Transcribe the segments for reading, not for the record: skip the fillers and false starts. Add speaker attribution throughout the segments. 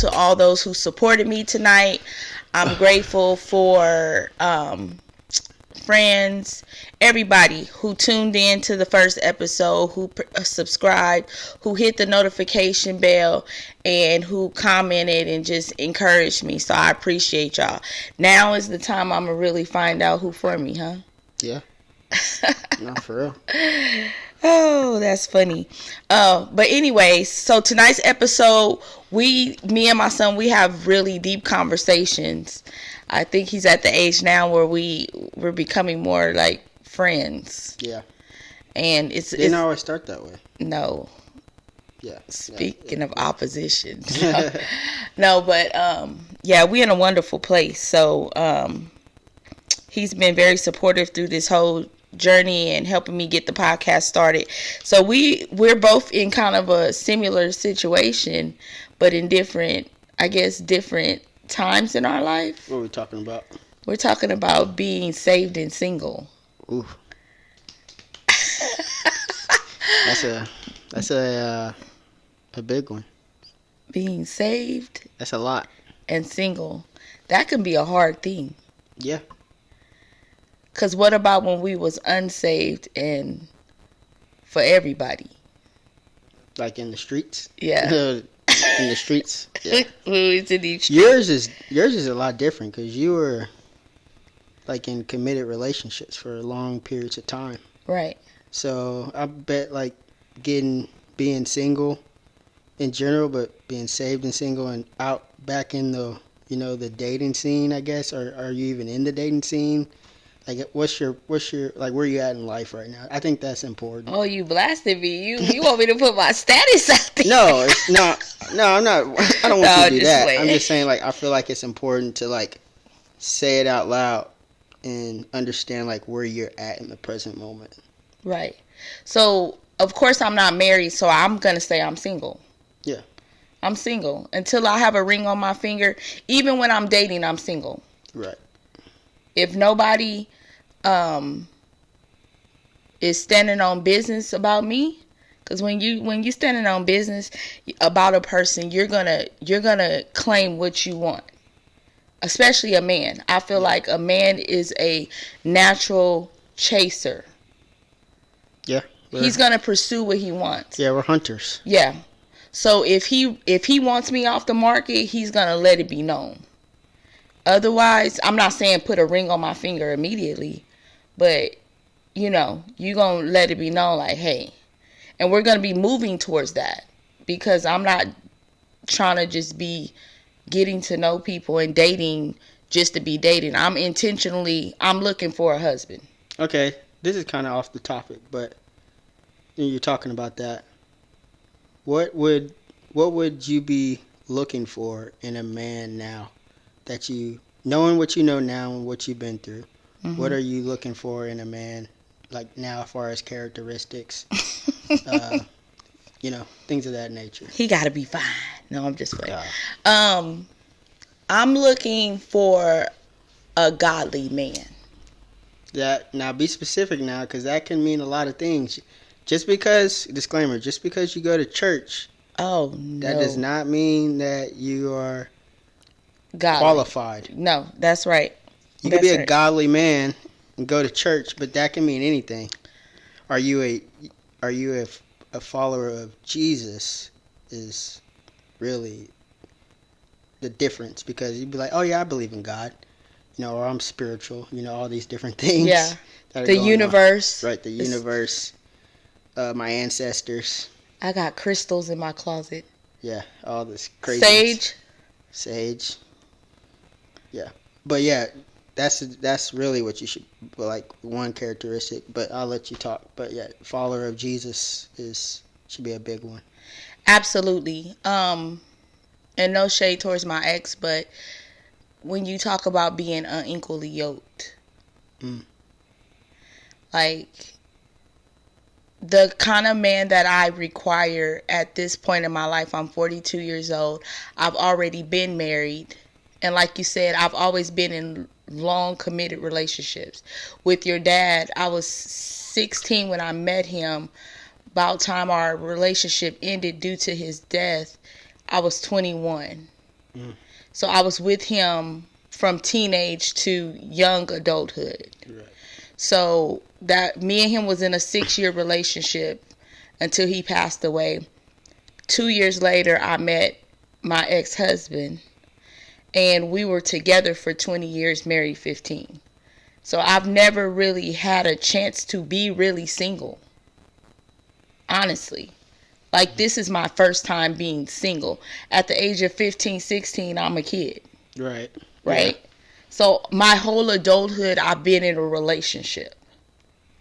Speaker 1: to all those who supported me tonight. I'm grateful for friends, everybody who tuned in to the first episode, who subscribed, who hit the notification bell, and who commented and just encouraged me. So I appreciate y'all. Now is the time I'm going to really find out who for me, huh?
Speaker 2: Yeah. No, for real.
Speaker 1: Oh, that's funny. But anyways, so tonight's episode, me and my son, we have really deep conversations. I think he's at the age now where we're becoming more like friends.
Speaker 2: Yeah.
Speaker 1: And it's
Speaker 2: didn't always start that way.
Speaker 1: No.
Speaker 2: Yeah.
Speaker 1: Speaking of opposition. No, but yeah, we're in a wonderful place. So he's been very supportive through this whole journey and helping me get the podcast started. So we're both in kind of a similar situation, but in different times in our life.
Speaker 2: What are we talking about?
Speaker 1: We're talking about being saved and single.
Speaker 2: Ooh. That's a big one.
Speaker 1: Being saved.
Speaker 2: That's a lot.
Speaker 1: And single. That can be a hard thing.
Speaker 2: Yeah.
Speaker 1: Because what about when we was unsaved and for everybody?
Speaker 2: Like in the streets?
Speaker 1: Yeah.
Speaker 2: In the streets? Yeah.
Speaker 1: Yours
Speaker 2: is a lot different because you were like in committed relationships for long periods of time.
Speaker 1: Right.
Speaker 2: So I bet like being single in general, but being saved and single and out back in the the dating scene, I guess, or are you even in the dating scene? Like, what's your like, where you at in life right now? I think that's important.
Speaker 1: Oh, you blasted me. You want me to put my status out there?
Speaker 2: No, it's not. No, I'm not. I don't want you to do that.
Speaker 1: Wait.
Speaker 2: I'm just saying, like, I feel like it's important to like say it out loud and understand like where you're at in the present moment.
Speaker 1: Right. So, of course, I'm not married, so I'm gonna say I'm single.
Speaker 2: Yeah. I'm
Speaker 1: single until I have a ring on my finger. Even when I'm dating, I'm single.
Speaker 2: Right.
Speaker 1: If nobody is standing on business about me, because when you standing on business about a person, you're gonna claim what you want. Especially a man. I feel like a man is a natural chaser.
Speaker 2: Yeah.
Speaker 1: He's gonna pursue what he wants.
Speaker 2: Yeah, we're hunters.
Speaker 1: Yeah. So if he wants me off the market, he's gonna let it be known. Otherwise, I'm not saying put a ring on my finger immediately, but you gonna let it be known like, hey, and we're gonna be moving towards that because I'm not trying to just be getting to know people and dating just to be dating. I'm looking for a husband.
Speaker 2: Okay, this is kind of off the topic, but you're talking about that. What would you be looking for in a man now? That you, knowing what you know now and what you've been through, mm-hmm. What are you looking for in a man, like now, as far as characteristics, things of that nature?
Speaker 1: He got to be fine. No, I'm just playing. I'm looking for a godly man.
Speaker 2: Now be specific now, because that can mean a lot of things. Disclaimer, just because you go to church,
Speaker 1: oh no,
Speaker 2: that does not mean that you are godly. Qualified.
Speaker 1: No, that's right.
Speaker 2: You can be a godly man and go to church, but that can mean anything. Are you a follower of Jesus is really the difference, because you'd be like, oh yeah, I believe in God, or I'm spiritual, all these different things.
Speaker 1: Yeah. The universe.
Speaker 2: Right, the universe. My ancestors.
Speaker 1: I got crystals in my closet.
Speaker 2: Yeah, all this crazy. Sage. Yeah, but yeah, that's really what you should, like, one characteristic. But I'll let you talk. But yeah, follower of Jesus should be a big one.
Speaker 1: Absolutely. And no shade towards my ex, but when you talk about being unequally yoked, like, the kind of man that I require at this point in my life, I'm 42 years old. I've already been married. And like you said, I've always been in long committed relationships. With your dad, I was 16 when I met him. About time our relationship ended due to his death, I was 21.
Speaker 2: Mm.
Speaker 1: So I was with him from teenage to young adulthood.
Speaker 2: Right.
Speaker 1: So that me and him was in a 6-year relationship until he passed away. 2 years later, I met my ex-husband, and we were together for 20 years, married 15. So I've never really had a chance to be really single, honestly. Like, this is my first time being single. At the age of 15, 16, I'm a kid.
Speaker 2: Right.
Speaker 1: Right?
Speaker 2: Yeah.
Speaker 1: So my whole adulthood, I've been in a relationship,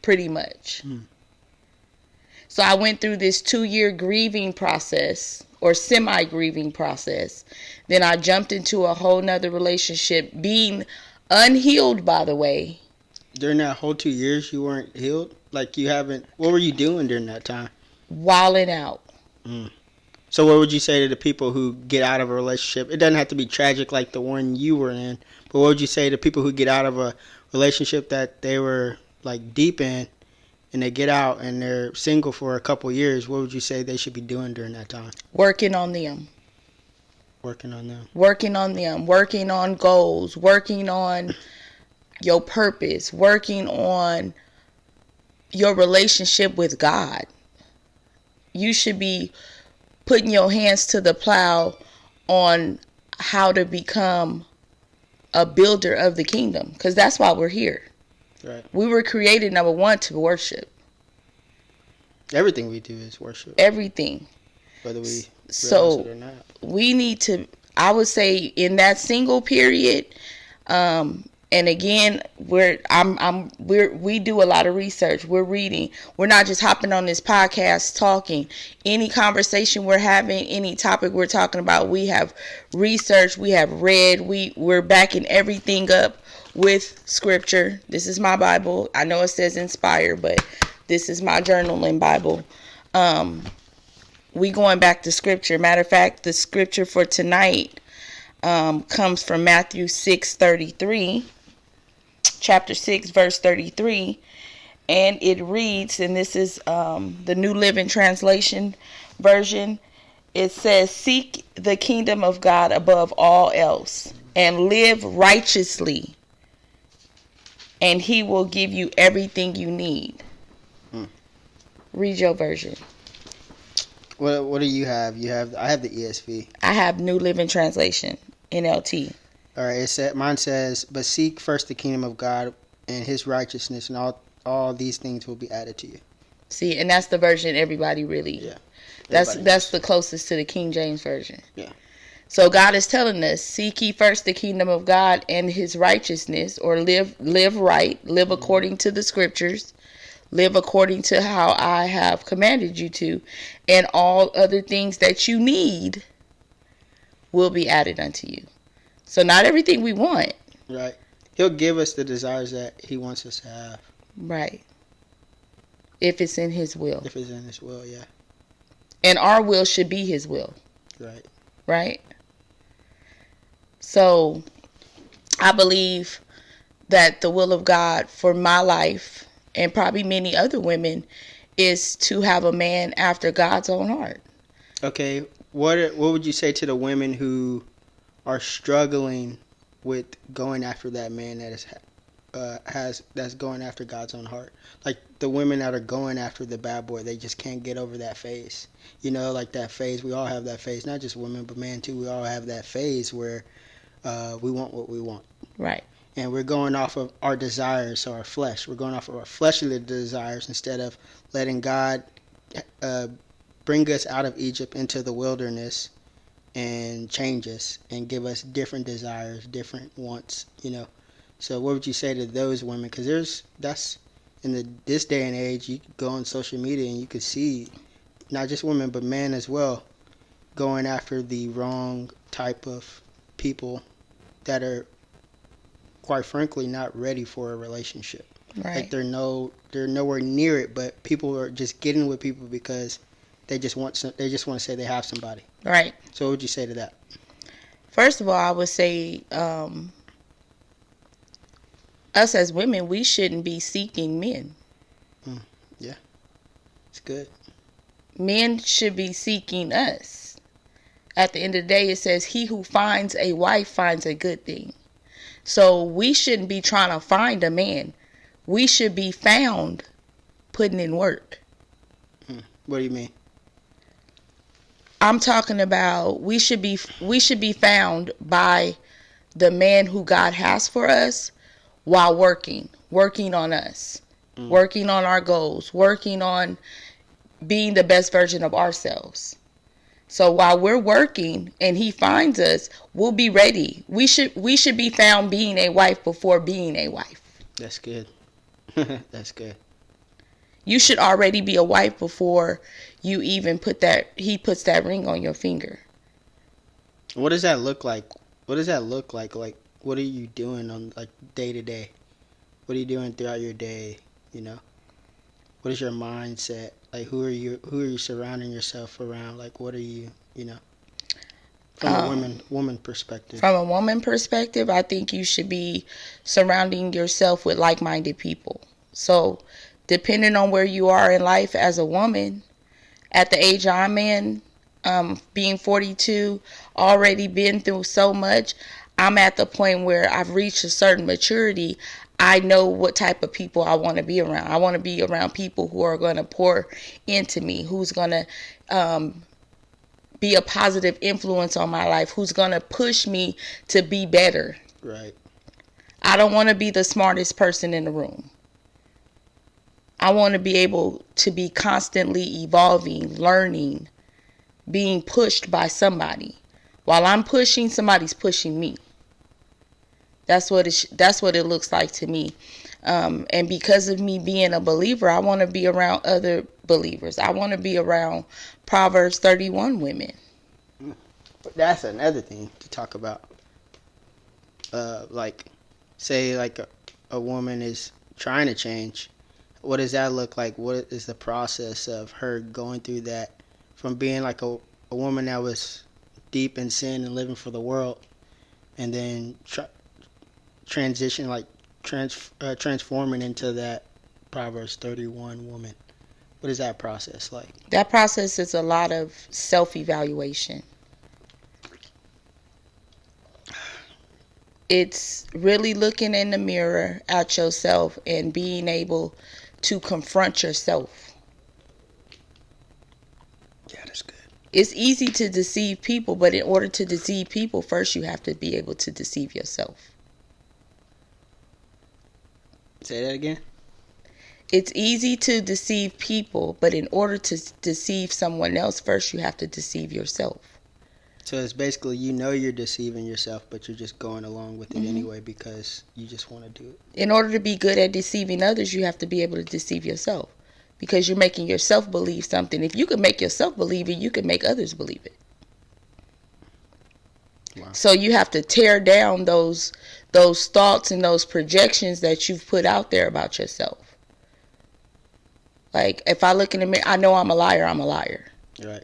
Speaker 1: pretty much.
Speaker 2: Mm.
Speaker 1: So I went through this 2-year grieving process, or semi-grieving process. Then I jumped into a whole nother relationship, being unhealed, by the way.
Speaker 2: During that whole 2 years, you weren't healed? Like, you haven't... What were you doing during that time?
Speaker 1: Wilding out.
Speaker 2: Mm. So what would you say to the people who get out of a relationship? It doesn't have to be tragic like the one you were in, but what would you say to people who get out of a relationship that they were, like, deep in, and they get out and they're single for a couple years? What would you say they should be doing during that time?
Speaker 1: Working on them.
Speaker 2: Working on them.
Speaker 1: Working on them. Working on goals. Working on your purpose. Working on your relationship with God. You should be putting your hands to the plow on how to become a builder of the kingdom, because that's why we're here.
Speaker 2: Right.
Speaker 1: We were created, number one, to worship.
Speaker 2: Everything we do is worship.
Speaker 1: Everything.
Speaker 2: Whether we
Speaker 1: So
Speaker 2: realize it or not.
Speaker 1: we need to, I would say, in that single period, and again, we do a lot of research. We're reading. We're not just hopping on this podcast talking. Any conversation we're having, any topic we're talking about, we have researched, we have read, we're backing everything up with scripture. This is my Bible. I know it says inspire, but this is my journaling Bible. We going back to scripture. Matter of fact, the scripture for tonight comes from Matthew 6:33. Chapter 6, verse 33, and it reads, and this is the New Living Translation version. It says, "Seek the kingdom of God above all else, and live righteously, and He will give you everything you need." Read your version.
Speaker 2: What do you have? I have the ESV.
Speaker 1: I have New Living Translation, NLT.
Speaker 2: All right, mine says, "But seek first the kingdom of God and His righteousness, and all these things will be added to you."
Speaker 1: See, and that's the version everybody really.
Speaker 2: Yeah.
Speaker 1: That's the closest to the King James version.
Speaker 2: Yeah.
Speaker 1: So God is telling us, seek ye first the kingdom of God and His righteousness, or live right, live according to the scriptures, live according to how I have commanded you to, and all other things that you need will be added unto you. So not everything we want.
Speaker 2: Right. He'll give us the desires that He wants us to have.
Speaker 1: Right. If it's in His will.
Speaker 2: If it's in His will, yeah.
Speaker 1: And our will should be His will.
Speaker 2: Right.
Speaker 1: Right? So I believe that the will of God for my life, and probably many other women, is to have a man after God's own heart.
Speaker 2: Okay. What would you say to the women who are struggling with going after that man that that's going after God's own heart? Like the women that are going after the bad boy, they just can't get over that phase. You know, like that phase. We all have that phase, not just women, but men too. We all have that phase where we want what we want.
Speaker 1: Right.
Speaker 2: And we're going off of our desires, so our flesh. We're going off of our fleshly desires instead of letting God bring us out of Egypt into the wilderness and change us and give us different desires, different wants, you know. So what would you say to those women? Because that's in this day and age, you go on social media and you could see not just women but men as well going after the wrong type of people that are, quite frankly, not ready for a relationship.
Speaker 1: Right.
Speaker 2: Like they're nowhere near it, but people are just getting with people because they just want to say they have somebody.
Speaker 1: Right.
Speaker 2: So what would you say to that?
Speaker 1: First of all, I would say us as women, we shouldn't be seeking men.
Speaker 2: Yeah, it's good.
Speaker 1: Men should be seeking us. At the end of the day, it says, he who finds a wife finds a good thing. So we shouldn't be trying to find a man. We should be found putting in work.
Speaker 2: What do you mean?
Speaker 1: I'm talking about we should be found by the man who God has for us while working on us, working on our goals, working on being the best version of ourselves. So while we're working and he finds us, we'll be ready. We should be found being a wife before being a wife.
Speaker 2: That's good. That's good.
Speaker 1: You should already be a wife before you even he puts that ring on your finger.
Speaker 2: What does that look like? What does that look like? Like, what are you doing on, like, day to day? What are you doing throughout your day? You know, what is your mindset? Like, who are you surrounding yourself around? Like, what are you, from a woman perspective?
Speaker 1: From a woman perspective, I think you should be surrounding yourself with like-minded people. So, depending on where you are in life as a woman, at the age I'm in, being 42, already been through so much, I'm at the point where I've reached a certain maturity. I know what type of people I want to be around. I want to be around people who are going to pour into me, who's going to be a positive influence on my life, who's going to push me to be better.
Speaker 2: Right.
Speaker 1: I don't want to be the smartest person in the room. I want to be able to be constantly evolving, learning, being pushed by somebody. While I'm pushing, somebody's pushing me. That's what it looks like to me. And because of me being a believer, I want to be around other believers. I want to be around Proverbs 31 women.
Speaker 2: That's another thing to talk about. Like, say, like a woman is trying to change. What does that look like? What is the process of her going through that, from being like a woman that was deep in sin and living for the world, and then transition, like transforming into that Proverbs 31 woman? What is that process like?
Speaker 1: That process is a lot of self-evaluation. It's really looking in the mirror at yourself and being able to confront yourself.
Speaker 2: Yeah, that's good.
Speaker 1: It's easy to deceive people, but in order to deceive people, first you have to be able to deceive yourself.
Speaker 2: Say that again.
Speaker 1: It's easy to deceive people, but in order to deceive someone else, first you have to deceive yourself.
Speaker 2: So it's basically, you're deceiving yourself, but you're just going along with it anyway because you just want to do it.
Speaker 1: In order to be good at deceiving others, you have to be able to deceive yourself, because you're making yourself believe something. If you can make yourself believe it, you can make others believe it. Wow. So you have to tear down those thoughts and those projections that you've put out there about yourself. Like, if I look in the mirror, I know I'm a liar, I'm a liar.
Speaker 2: Right.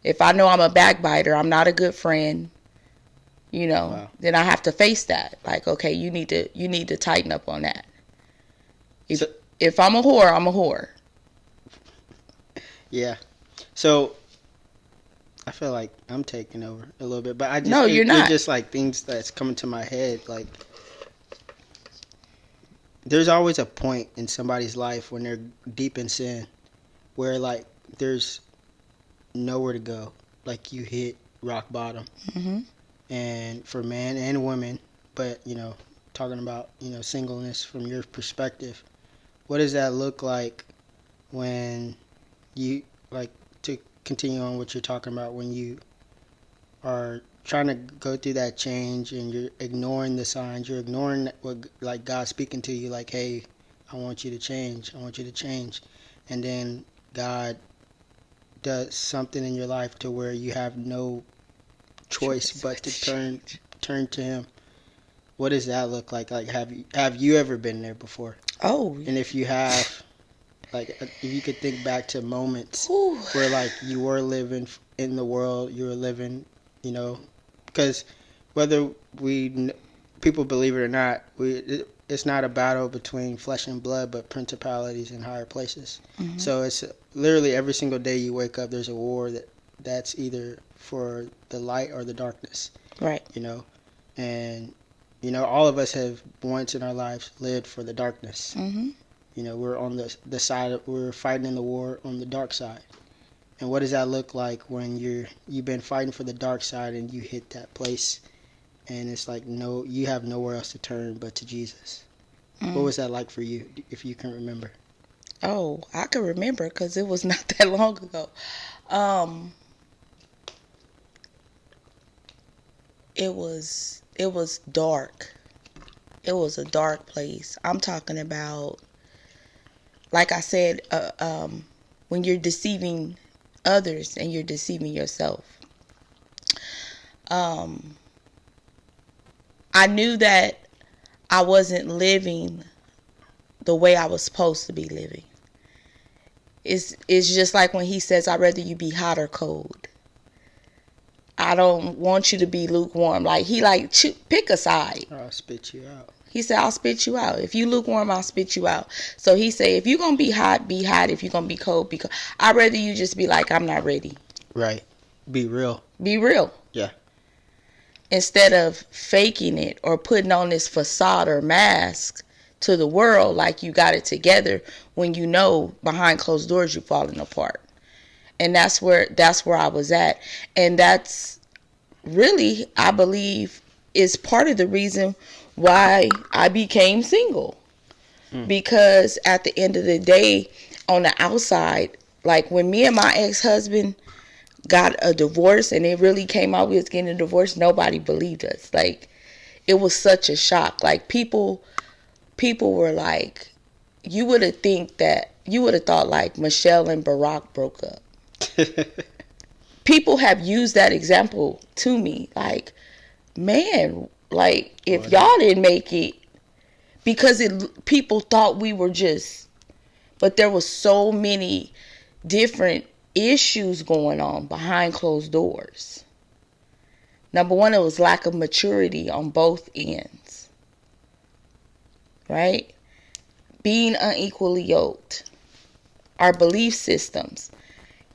Speaker 1: If I know I'm a backbiter, I'm not a good friend, wow, then I have to face that. Like, okay, you need to tighten up on that. If I'm a whore, I'm a whore.
Speaker 2: Yeah. So I feel like I'm taking over a little bit, but
Speaker 1: No, you're not.
Speaker 2: It's just like things that's coming to my head. Like, there's always a point in somebody's life when they're deep in sin where, like, there's nowhere to go. Like, you hit rock bottom.
Speaker 1: Mm-hmm.
Speaker 2: And for men and women, but, talking about, singleness from your perspective, what does that look like when you, like, to continue on what you're talking about, when you are trying to go through that change and you're ignoring the signs, you're ignoring what, like, God's speaking to you, like, hey, I want you to change, and then God does something in your life to where you have no choice but to turn to Him. What does that look like? Like, have you ever been there before?
Speaker 1: Oh.
Speaker 2: And if you have, like, if you could think back to moments where, like, you were living in the world, you were living, because whether people believe it or not, it's not a battle between flesh and blood, but principalities in higher places. Mm-hmm. So it's literally every single day you wake up, there's a war that's either for the light or the darkness.
Speaker 1: Right.
Speaker 2: You know, and all of us have once in our lives lived for the darkness.
Speaker 1: Mm-hmm.
Speaker 2: We're on the side we're fighting in the war on the dark side. And what does that look like when you've been fighting for the dark side and you hit that place and it's like no, you have nowhere else to turn but to Jesus? What was that like for you, if you can remember?
Speaker 1: Oh, I can remember because it was not that long ago. It was dark. It was a dark place. I'm talking about, like I said, when you're deceiving others and you're deceiving yourself. I knew that I wasn't living the way I was supposed to be living. It's just like when he says, I'd rather you be hot or cold. I don't want you to be lukewarm. Like, he pick a side.
Speaker 2: I'll spit you out.
Speaker 1: He said, I'll spit you out. If you lukewarm, I'll spit you out. So he said, if you're going to be hot, be hot. If you're going to be cold, be cold. I'd rather you just be like, I'm not ready.
Speaker 2: Right. Be real.
Speaker 1: Be real.
Speaker 2: Yeah.
Speaker 1: Instead of faking it or putting on this facade or mask to the world like you got it together when you know behind closed doors you're falling apart. And that's where I was at. And that's really, I believe, is part of the reason why I became single. Because at the end of the day, on the outside, like when me and my ex-husband got a divorce and it really came out we was getting a divorce, nobody believed us. Like, it was such a shock. Like, people were like, you would have thought like Michelle and Barack broke up. People have used that example to me. Like, man, like, if y'all didn't make it, because people thought we were just, but there was so many different issues going on behind closed doors. Number one, it was lack of maturity on both ends. Right? Being unequally yoked. Our belief systems.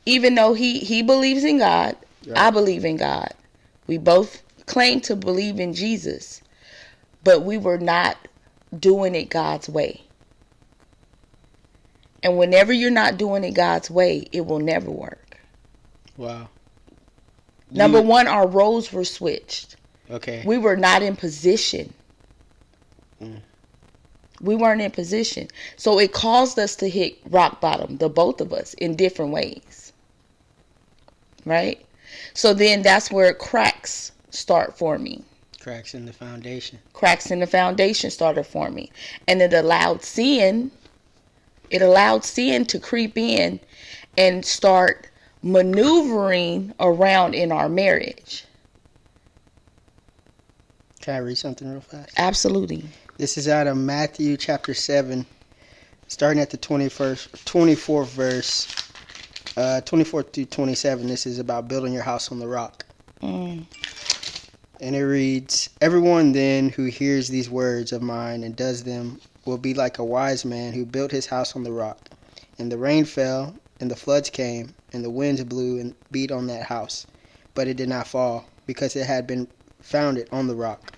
Speaker 1: Even though he believes in God, right. I believe in God. We both claim to believe in Jesus. But we were not doing it God's way. And whenever you're not doing it God's way, it will never work.
Speaker 2: Wow.
Speaker 1: Number one, our roles were switched.
Speaker 2: Okay.
Speaker 1: We were not in position. We weren't in position. So it caused us to hit rock bottom, the both of us, in different ways. Right? So then that's where cracks start forming.
Speaker 2: Cracks in the foundation.
Speaker 1: Cracks in the foundation started forming. And it allowed sin to creep in and start maneuvering around in our marriage.
Speaker 2: Can I read something real fast?
Speaker 1: Absolutely.
Speaker 2: This is out of Matthew chapter 7, starting at the 24th verse, 24 through 27. This is about building your house on the rock. And it reads, "Everyone then who hears these words of mine and does them will be like a wise man who built his house on the rock. And the rain fell, and the floods came, and the winds blew and beat on that house. But it did not fall, because it had been founded on the rock.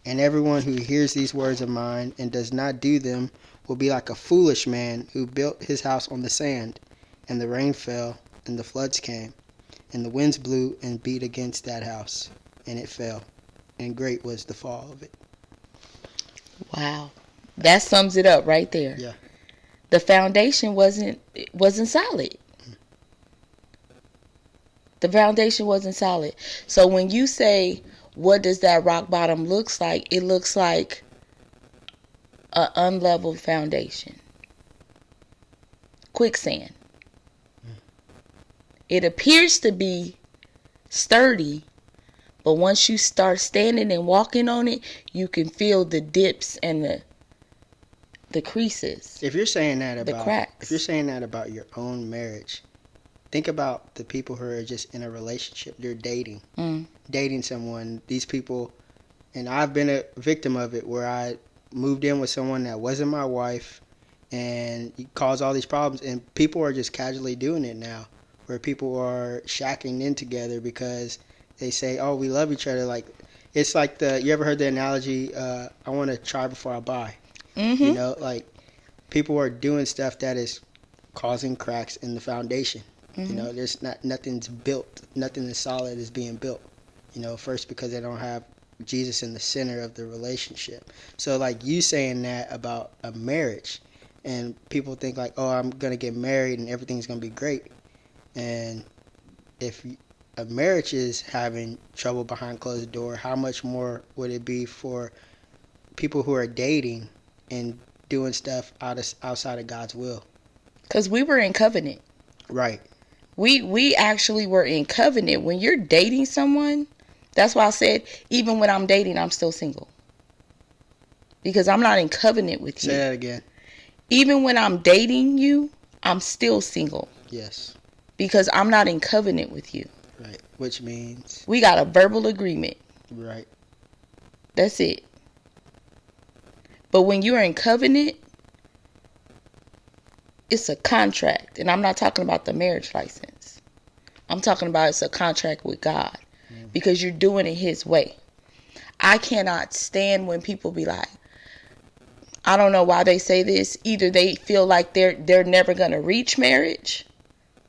Speaker 2: And everyone who hears these words of mine and does not do them will be like a foolish man who built his house on the sand. And the rain fell, and the floods came, and the winds blew and beat against that house, and it fell, and great was the fall of it."
Speaker 1: Wow. That sums it up right there.
Speaker 2: Yeah.
Speaker 1: The foundation wasn't solid. The foundation wasn't solid. So when you say, what does that rock bottom looks like? It looks like an unleveled foundation. Quicksand. It appears to be sturdy, but once you start standing and walking on it, you can feel the dips and the creases.
Speaker 2: If you're saying that about
Speaker 1: the cracks.
Speaker 2: If you're saying that about your own marriage, think about the people who are just in a relationship. They're dating someone. These people, and I've been a victim of it, where I moved in with someone that wasn't my wife, and it caused all these problems. And people are just casually doing it now, where people are shacking in together because they say, "Oh, we love each other." Like it's like you ever heard the analogy? I want to try before I buy. You
Speaker 1: Mm-hmm.
Speaker 2: know, like people are doing stuff that is causing cracks in the foundation. You
Speaker 1: Mm-hmm.
Speaker 2: know, there's nothing's built, nothing is solid is being built. You know, first because they don't have Jesus in the center of the relationship. So like you saying that about a marriage, and people think like, oh, I'm gonna get married and everything's gonna be great, and if a marriage is having trouble behind closed door, how much more would it be for people who are dating and doing stuff outside of God's will?
Speaker 1: Because we were in covenant.
Speaker 2: Right.
Speaker 1: We actually were in covenant. When you're dating someone, that's why I said, even when I'm dating, I'm still single. Because I'm not in covenant with
Speaker 2: Say
Speaker 1: you.
Speaker 2: that again.
Speaker 1: Even when I'm dating you, I'm still single.
Speaker 2: Yes.
Speaker 1: Because I'm not in covenant with you.
Speaker 2: Right. Which means.
Speaker 1: We got a verbal agreement.
Speaker 2: Right.
Speaker 1: That's it. But when you're in covenant, it's a contract. And I'm not talking about the marriage license. I'm talking about it's a contract with God. Because you're doing it His way. I cannot stand when people be like, I don't know why they say this. Either they feel like they're never going to reach marriage,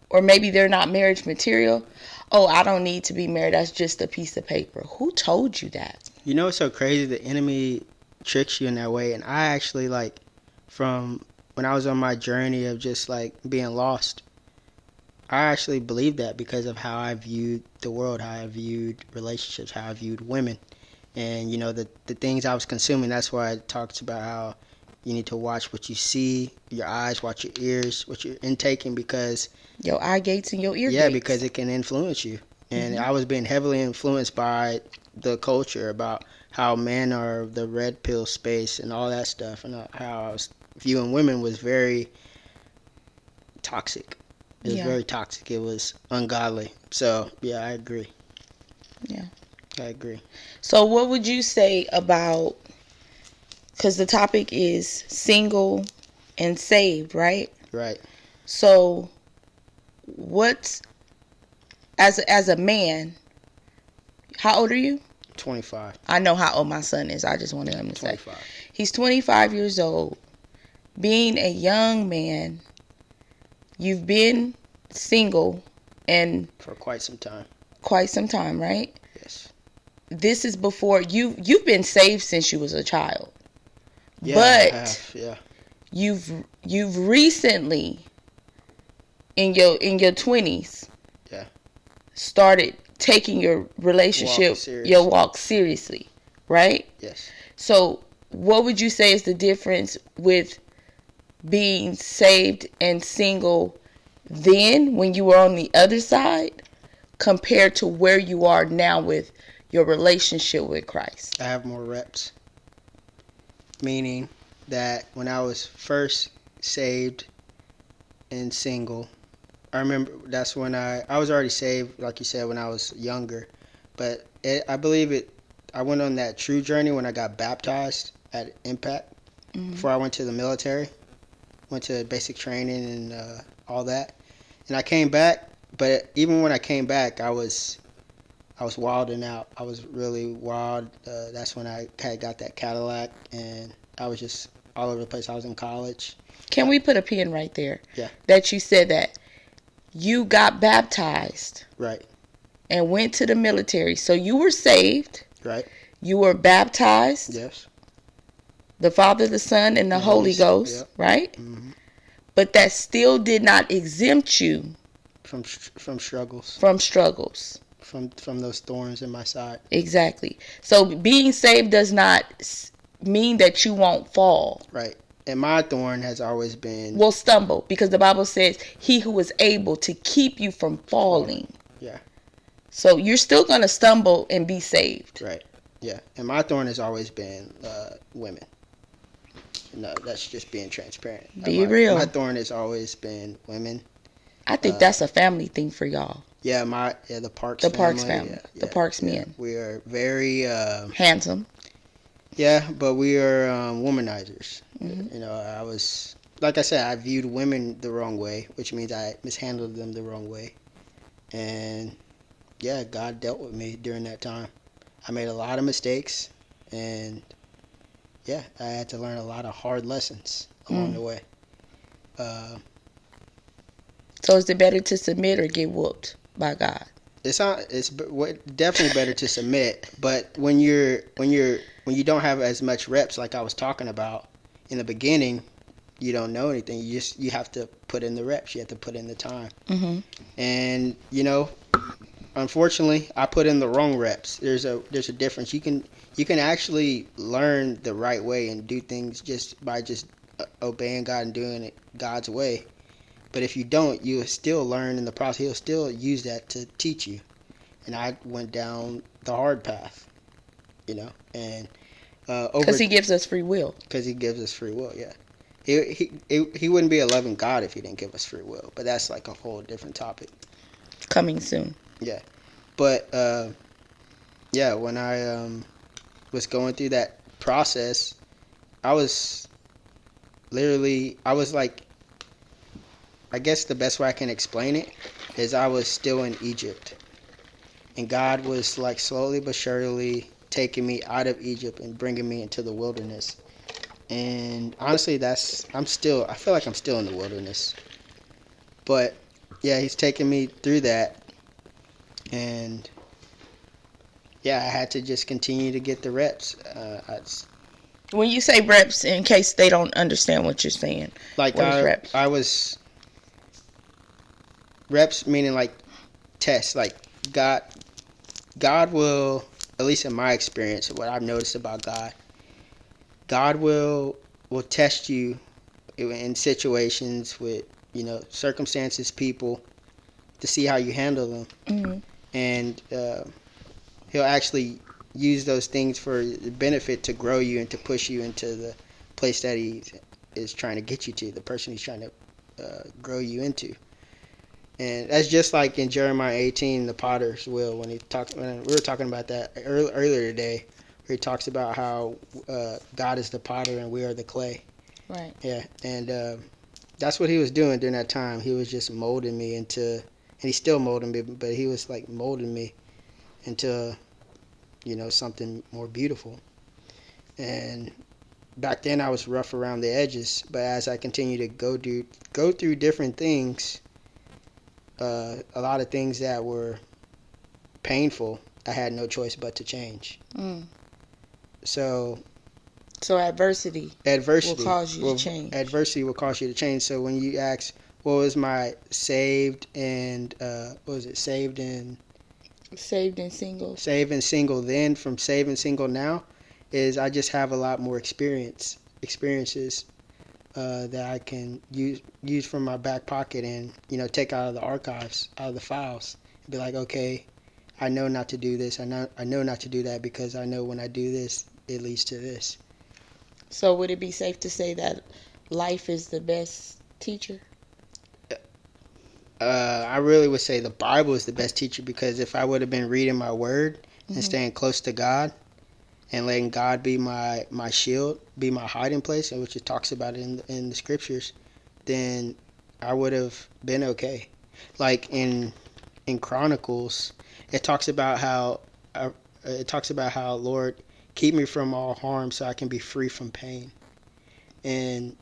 Speaker 1: or maybe they're not marriage material. Oh, I don't need to be married. That's just a piece of paper. Who told you that?
Speaker 2: You know, it's so crazy. The enemy tricks you in that way. And I actually, like, from when I was on my journey of just, like, being lost, I actually believed that because of how I viewed the world, how I viewed relationships, how I viewed women. And, you know, the things I was consuming, that's why it talks about how you need to watch what you see, your eyes, watch your ears, what you're intaking, because
Speaker 1: Your eye gates and your ear
Speaker 2: yeah,
Speaker 1: gates.
Speaker 2: because it can influence you. And I was being heavily influenced by the culture about how men are the red pill space and all that stuff, and how I was viewing women was very toxic. It was very toxic. It was ungodly. So yeah, I agree.
Speaker 1: Yeah.
Speaker 2: I agree.
Speaker 1: So what would you say about, because the topic is single and saved, right?
Speaker 2: Right.
Speaker 1: So what's, as a man, how old are you?
Speaker 2: 25.
Speaker 1: I know how old my son is. I just wanted him to
Speaker 2: 25.
Speaker 1: say. He's 25 years old. Being a young man, you've been single and
Speaker 2: For quite some time.
Speaker 1: quite some time, right?
Speaker 2: Yes.
Speaker 1: This is before you've been saved since you was a child.
Speaker 2: Yeah,
Speaker 1: But
Speaker 2: I have. Yeah.
Speaker 1: you've recently in your 20s
Speaker 2: Yeah.
Speaker 1: started taking your relationship, your walk seriously, right?
Speaker 2: Yes.
Speaker 1: So what would you say is the difference with being saved and single then, when you were on the other side, compared to where you are now with your relationship with Christ?
Speaker 2: I have more reps. Meaning that when I was first saved and single, I remember that's when I was already saved, like you said, when I was younger. But I believe I went on that true journey when I got baptized at Impact. Before I went to the military. Went to basic training and all that. And I came back, but even when I came back, I was wilding out. I was really wild. That's when I had got that Cadillac, and I was just all over the place. I was in college.
Speaker 1: Can we put a pin right there?
Speaker 2: Yeah.
Speaker 1: That you said that you got baptized.
Speaker 2: Right.
Speaker 1: And went to the military. So you were saved.
Speaker 2: Right.
Speaker 1: You were baptized.
Speaker 2: Yes.
Speaker 1: The Father, the Son, and the Holy Ghost.
Speaker 2: Yep.
Speaker 1: Right?
Speaker 2: Mm-hmm.
Speaker 1: But that still did not exempt you
Speaker 2: from struggles.
Speaker 1: From struggles.
Speaker 2: From those thorns in my side.
Speaker 1: Exactly. So being saved does not mean that you won't fall.
Speaker 2: Right. And my thorn has always been...
Speaker 1: Will stumble. Because the Bible says, he who is able to keep you from falling.
Speaker 2: Yeah.
Speaker 1: So you're still going to stumble and be saved.
Speaker 2: Right. Yeah. And my thorn has always been women. No, that's just being transparent.
Speaker 1: Be real.
Speaker 2: My thorn has always been women.
Speaker 1: I think that's a family thing for y'all.
Speaker 2: Yeah, the Parks
Speaker 1: the
Speaker 2: family.
Speaker 1: Parks family.
Speaker 2: Yeah,
Speaker 1: the Parks men.
Speaker 2: We are very...
Speaker 1: handsome.
Speaker 2: Yeah, but we are womanizers.
Speaker 1: Mm-hmm.
Speaker 2: You know, like I said, I viewed women the wrong way, which means I mishandled them the wrong way. And yeah, God dealt with me during that time. I made a lot of mistakes, and yeah, I had to learn a lot of hard lessons along the way.
Speaker 1: So is it better to submit or get whooped by God?
Speaker 2: It's definitely better to submit, but when you don't have as much reps like I was talking about in the beginning, you don't know anything. You have to put in the reps. You have to put in the time.
Speaker 1: Mm-hmm.
Speaker 2: And unfortunately, I put in the wrong reps. There's a difference. You can actually learn the right way and do things just by obeying God and doing it God's way. But if you don't, you will still learn in the process. He'll still use that to teach you. And I went down the hard path, and
Speaker 1: Because he gives us free will.
Speaker 2: because he gives us free will. Yeah, he wouldn't be a loving God if he didn't give us free will. But that's like a whole different topic.
Speaker 1: Coming soon.
Speaker 2: Yeah, but yeah, when I was going through that process, I was like, I guess the best way I can explain it is I was still in Egypt. And God was like slowly but surely taking me out of Egypt and bringing me into the wilderness. And honestly, I feel like I'm still in the wilderness. But yeah, he's taking me through that. And yeah, I had to just continue to get the reps.
Speaker 1: When you say reps, in case they don't understand what you're saying,
Speaker 2: like
Speaker 1: what is reps?
Speaker 2: I was reps meaning like tests. Like God will, at least in my experience, what I've noticed about God will test you in situations with circumstances, people, to see how you handle them.
Speaker 1: Mm-hmm.
Speaker 2: And he'll actually use those things for the benefit to grow you and to push you into the place that he is trying to get you to, the person he's trying to grow you into. And that's just like in Jeremiah 18, the potter's wheel, when we were talking about that earlier today, where he talks about how God is the potter and we are the clay.
Speaker 1: Right.
Speaker 2: Yeah, and that's what he was doing during that time. He was just molding me into, and he's still molding me, but he was like molding me into, something more beautiful. And back then I was rough around the edges, but as I continue to go through different things, a lot of things that were painful, I had no choice but to change. So
Speaker 1: adversity will cause you to change.
Speaker 2: Adversity will cause you to change. So when you ask, what was my saved and saved and single then from saved and single now, is I just have a lot more experiences that I can use from my back pocket and take out of the archives, out of the files, and be like, okay, I know not to do this. I know not to do that, because I know when I do this, it leads to this.
Speaker 1: So would it be safe to say that life is the best teacher?
Speaker 2: I really would say the Bible is the best teacher, because if I would have been reading my word and staying close to God and letting God be my shield, be my hiding place, which it talks about in the scriptures, then I would have been okay. Like in Chronicles, it talks about how Lord, keep me from all harm so I can be free from pain. And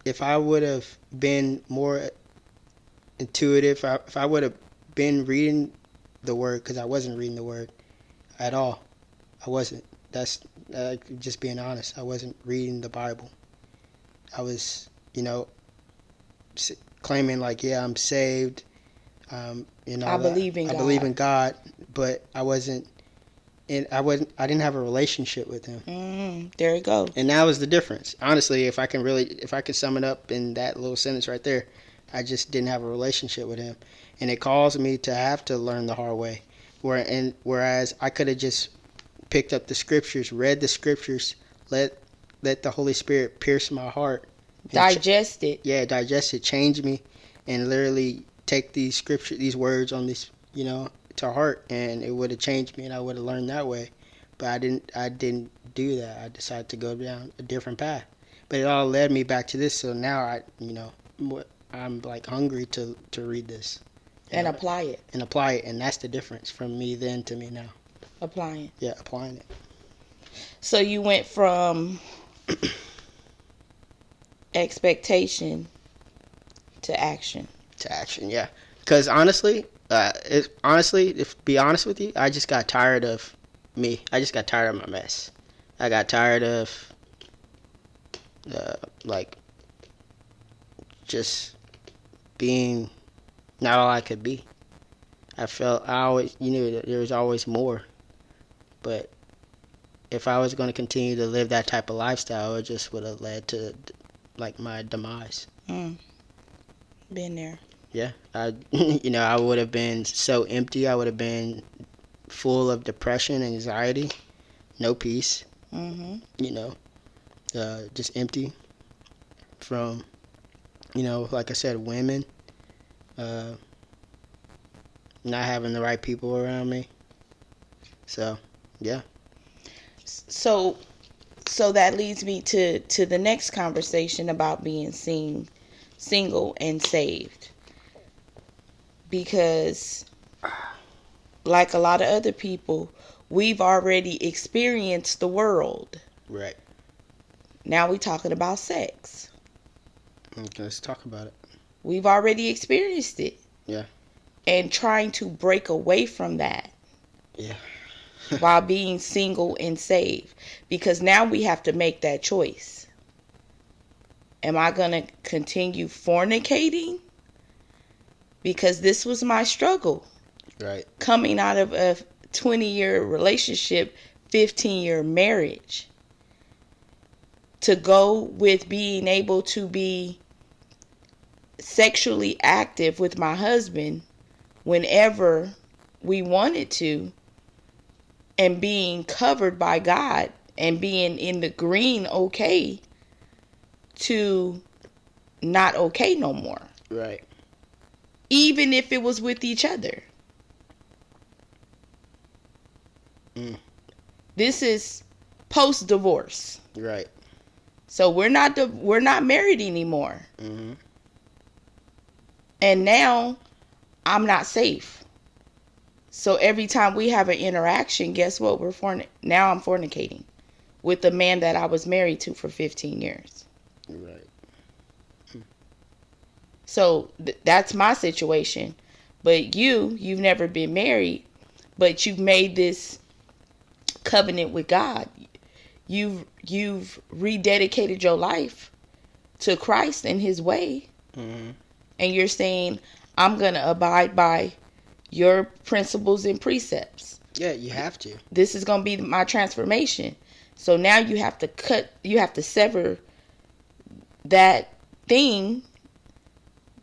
Speaker 2: if I would have been more intuitive, if I would have been reading the word, because I wasn't reading the word at all. I wasn't. That's just being honest. I wasn't reading the Bible. I was, claiming like, yeah, I'm saved. I believe in God, but I wasn't. And I didn't have a relationship with him.
Speaker 1: There you go.
Speaker 2: And that was the difference. Honestly, if I could sum it up in that little sentence right there, I just didn't have a relationship with him. And it caused me to have to learn the hard way. Whereas I could have just picked up the scriptures, read the scriptures, let the Holy Spirit pierce my heart.
Speaker 1: Digest it.
Speaker 2: Yeah, digest it, change me, and literally take these words on this, to heart, and it would have changed me, and I would have learned that way. But I didn't do that. I decided to go down a different path. But it all led me back to this. So now I'm like hungry to read this.
Speaker 1: And apply it.
Speaker 2: And that's the difference from me then to me now.
Speaker 1: Applying.
Speaker 2: Yeah, applying it.
Speaker 1: So you went from expectation to action.
Speaker 2: To action, yeah. Because honestly, if be honest with you, I just got tired of me. I just got tired of my mess. I got tired of like just being not all I could be. I always, there was always more. But if I was going to continue to live that type of lifestyle, it just would have led to like my demise.
Speaker 1: Been there.
Speaker 2: Yeah, I would have been so empty. I would have been full of depression, anxiety, no peace. Just empty from, like I said, women, not having the right people around me. So, yeah.
Speaker 1: So that leads me to the next conversation about being single and saved. Because like a lot of other people, we've already experienced the world.
Speaker 2: Right.
Speaker 1: Now we're talking about sex.
Speaker 2: Okay, let's talk about it.
Speaker 1: We've already experienced it.
Speaker 2: Yeah.
Speaker 1: And trying to break away from that.
Speaker 2: Yeah.
Speaker 1: While being single and saved. Because now we have to make that choice. Am I going to continue fornicating? Because this was my struggle.
Speaker 2: Right.
Speaker 1: Coming out of a 20-year relationship, 15-year marriage. To go with being able to be sexually active with my husband whenever we wanted to, and being covered by God and being in the green okay, to not okay no more.
Speaker 2: Right.
Speaker 1: Even if it was with each other. This is post-divorce.
Speaker 2: Right.
Speaker 1: So we're not married anymore.
Speaker 2: Mm-hmm.
Speaker 1: And now I'm not safe. So every time we have an interaction, guess what? Now I'm fornicating with the man that I was married to for 15 years.
Speaker 2: Right.
Speaker 1: So that's my situation. But you've never been married, but you've made this covenant with God. You've rededicated your life to Christ and his way.
Speaker 2: Mm-hmm.
Speaker 1: And you're saying, I'm going to abide by your principles and precepts.
Speaker 2: Yeah, you have to.
Speaker 1: This is going to be my transformation. So now you have to sever that thing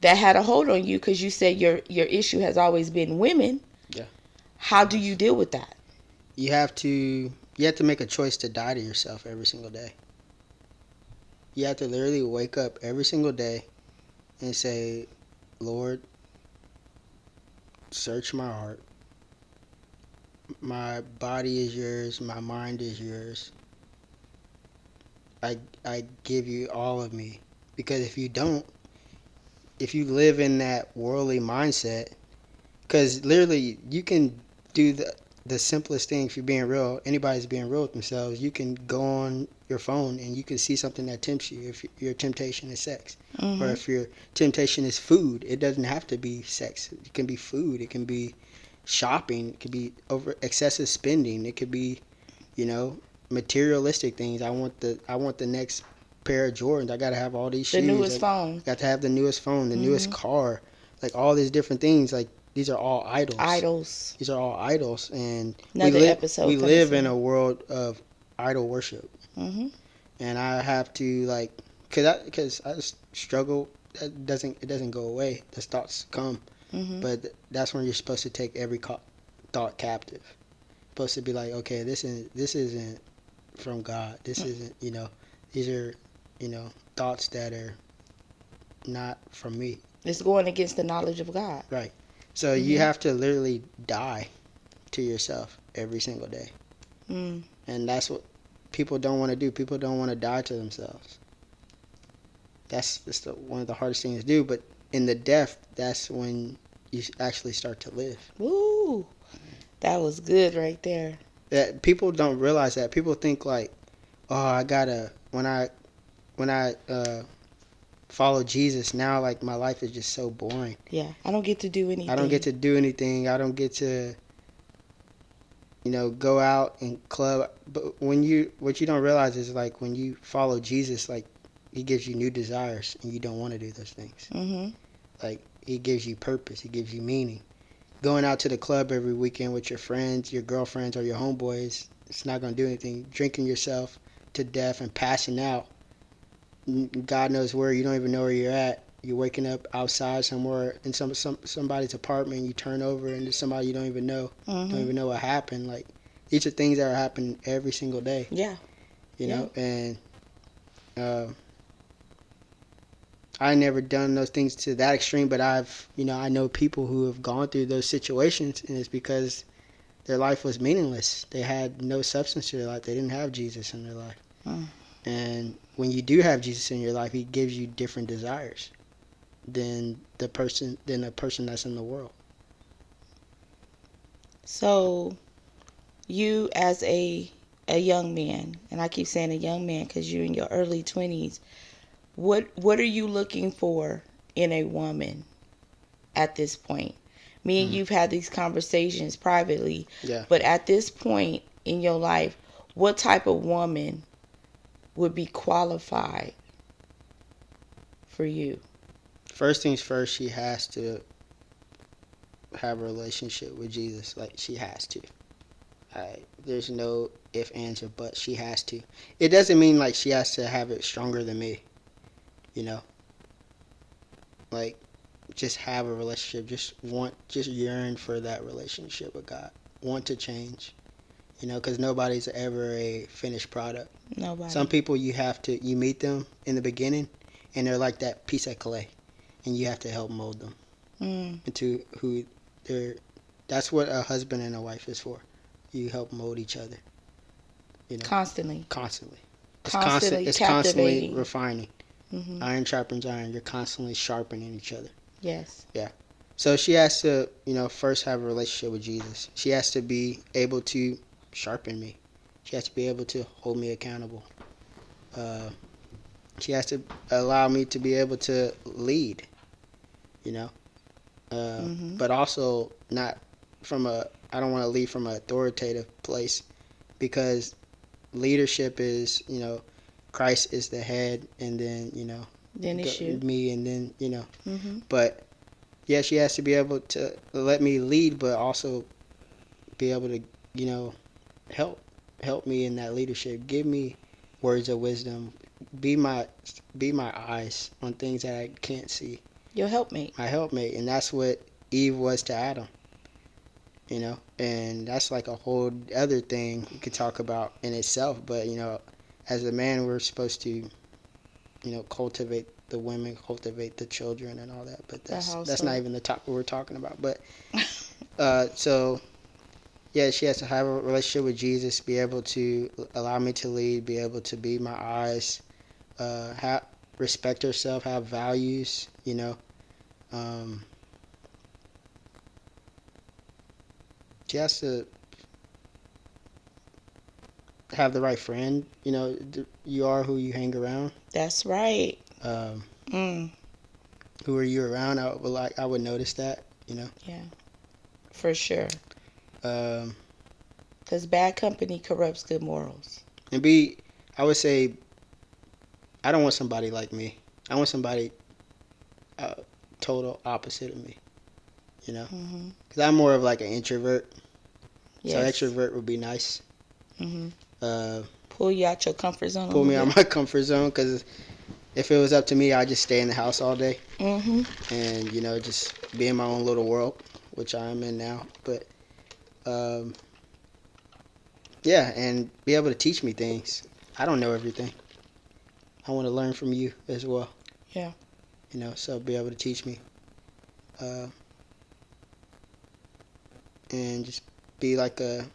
Speaker 1: that had a hold on you, because you said your issue has always been women.
Speaker 2: Yeah.
Speaker 1: How do you deal with that?
Speaker 2: You have to make a choice to die to yourself every single day. You have to literally wake up every single day and say, Lord, search my heart. My body is yours. My mind is yours. I give you all of me. Because if you don't, if you live in that worldly mindset, because literally you can do the simplest thing. If you're being real, anybody's being real with themselves, you can go on your phone and you can see something that tempts you. If your temptation is sex, or if your temptation is food, it doesn't have to be sex. It can be food. It can be shopping. It could be over excessive spending. It could be, materialistic things. I want the next pair of Jordans. I gotta have all these shoes.
Speaker 1: The newest phone.
Speaker 2: Got to have the newest phone, the newest car, like all these different things. Like these are all idols. These are all idols, and we live in a world of idol worship.
Speaker 1: Mm-hmm.
Speaker 2: And I have to because I just struggle. It doesn't go away. Those thoughts come, but that's when you're supposed to take every thought captive. Supposed to be like, okay, this isn't from God. This isn't, these are, thoughts that are not from me.
Speaker 1: It's going against the knowledge of God.
Speaker 2: Right. So you have to literally die to yourself every single day. And that's what people don't want to do. People don't want to die to themselves. That's one of the hardest things to do. But in the death, that's when you actually start to live.
Speaker 1: Woo, that was good right there.
Speaker 2: That people don't realize that. People think like, oh, I gotta when I follow Jesus now, like my life is just so boring.
Speaker 1: Yeah, I don't get to do anything.
Speaker 2: I don't get to do anything. I don't get to, go out and club. But what you don't realize is like when you follow Jesus, like he gives you new desires and you don't want to do those things.
Speaker 1: Mm-hmm.
Speaker 2: Like he gives you purpose. He gives you meaning. Going out to the club every weekend with your friends, your girlfriends, or your homeboys, it's not going to do anything. Drinking yourself to death and passing out. God knows where. You don't even know where you're at. You're waking up outside somewhere in somebody's apartment. You turn over and there's somebody you don't even know.
Speaker 1: Mm-hmm.
Speaker 2: Don't even know what happened. Like these are things that are happening every single day.
Speaker 1: Yeah.
Speaker 2: You know, and I never done those things to that extreme, but I know people who have gone through those situations, and it's because their life was meaningless. They had no substance to their life. They didn't have Jesus in their life. And when you do have Jesus in your life, he gives you different desires than the person that's in the world.
Speaker 1: So, you as a young man, and I keep saying a young man because you're in your early 20s, what are you looking for in a woman at this point? Me and you've had these conversations privately,
Speaker 2: Yeah.
Speaker 1: but at this point in your life, what type of woman would be qualified for you?
Speaker 2: First things first, she has to have a relationship with Jesus. Like, she has to. There's no if, ands, or buts. She has to. It doesn't mean like she has to have it stronger than me. Like, just have a relationship. Just yearn for that relationship with God. Want to change. Because nobody's ever a finished product.
Speaker 1: Nobody.
Speaker 2: Some people you meet them in the beginning, and they're like that piece of clay, and you have to help mold them into who they're. That's what a husband and a wife is for. You help mold each other.
Speaker 1: Constantly.
Speaker 2: It's constantly refining.
Speaker 1: Mm-hmm.
Speaker 2: Iron sharpens iron. You're constantly sharpening each other.
Speaker 1: Yes.
Speaker 2: Yeah. So she has to, first have a relationship with Jesus. She has to be able to sharpen me. She has to be able to hold me accountable. She has to allow me to be able to lead, but also not I don't want to lead from an authoritative place, because leadership is, Christ is the head, and then,
Speaker 1: then it's you.
Speaker 2: Me, and then,
Speaker 1: Mm-hmm.
Speaker 2: But yeah, she has to be able to let me lead, but also be able to, help me in that leadership. Give me words of wisdom. Be my eyes on things that I can't see.
Speaker 1: Your helpmate.
Speaker 2: My helpmate, and that's what Eve was to Adam. And that's like a whole other thing we could talk about in itself. But as a man, we're supposed to, cultivate the women, cultivate the children, and all that. But that's not even the topic we're talking about. But so yeah, she has to have a relationship with Jesus, be able to allow me to lead, be able to be my eyes, respect herself, have values. She has to have the right friend. You are who you hang around.
Speaker 1: That's right.
Speaker 2: Who are you around? I would notice that.
Speaker 1: Yeah, for sure.
Speaker 2: Because
Speaker 1: bad company corrupts good morals.
Speaker 2: And I would say, I don't want somebody like me. I want somebody total opposite of me. Because I'm more of like an introvert. Yes. So extrovert would be nice.
Speaker 1: Pull you out your comfort zone.
Speaker 2: Pull me out my comfort zone, because if it was up to me, I'd just stay in the house all day. And, just be in my own little world, which I am in now. But, yeah, and be able to teach me things. I don't know everything. I want to learn from you as well.
Speaker 1: Yeah.
Speaker 2: So be able to teach me. And just be like a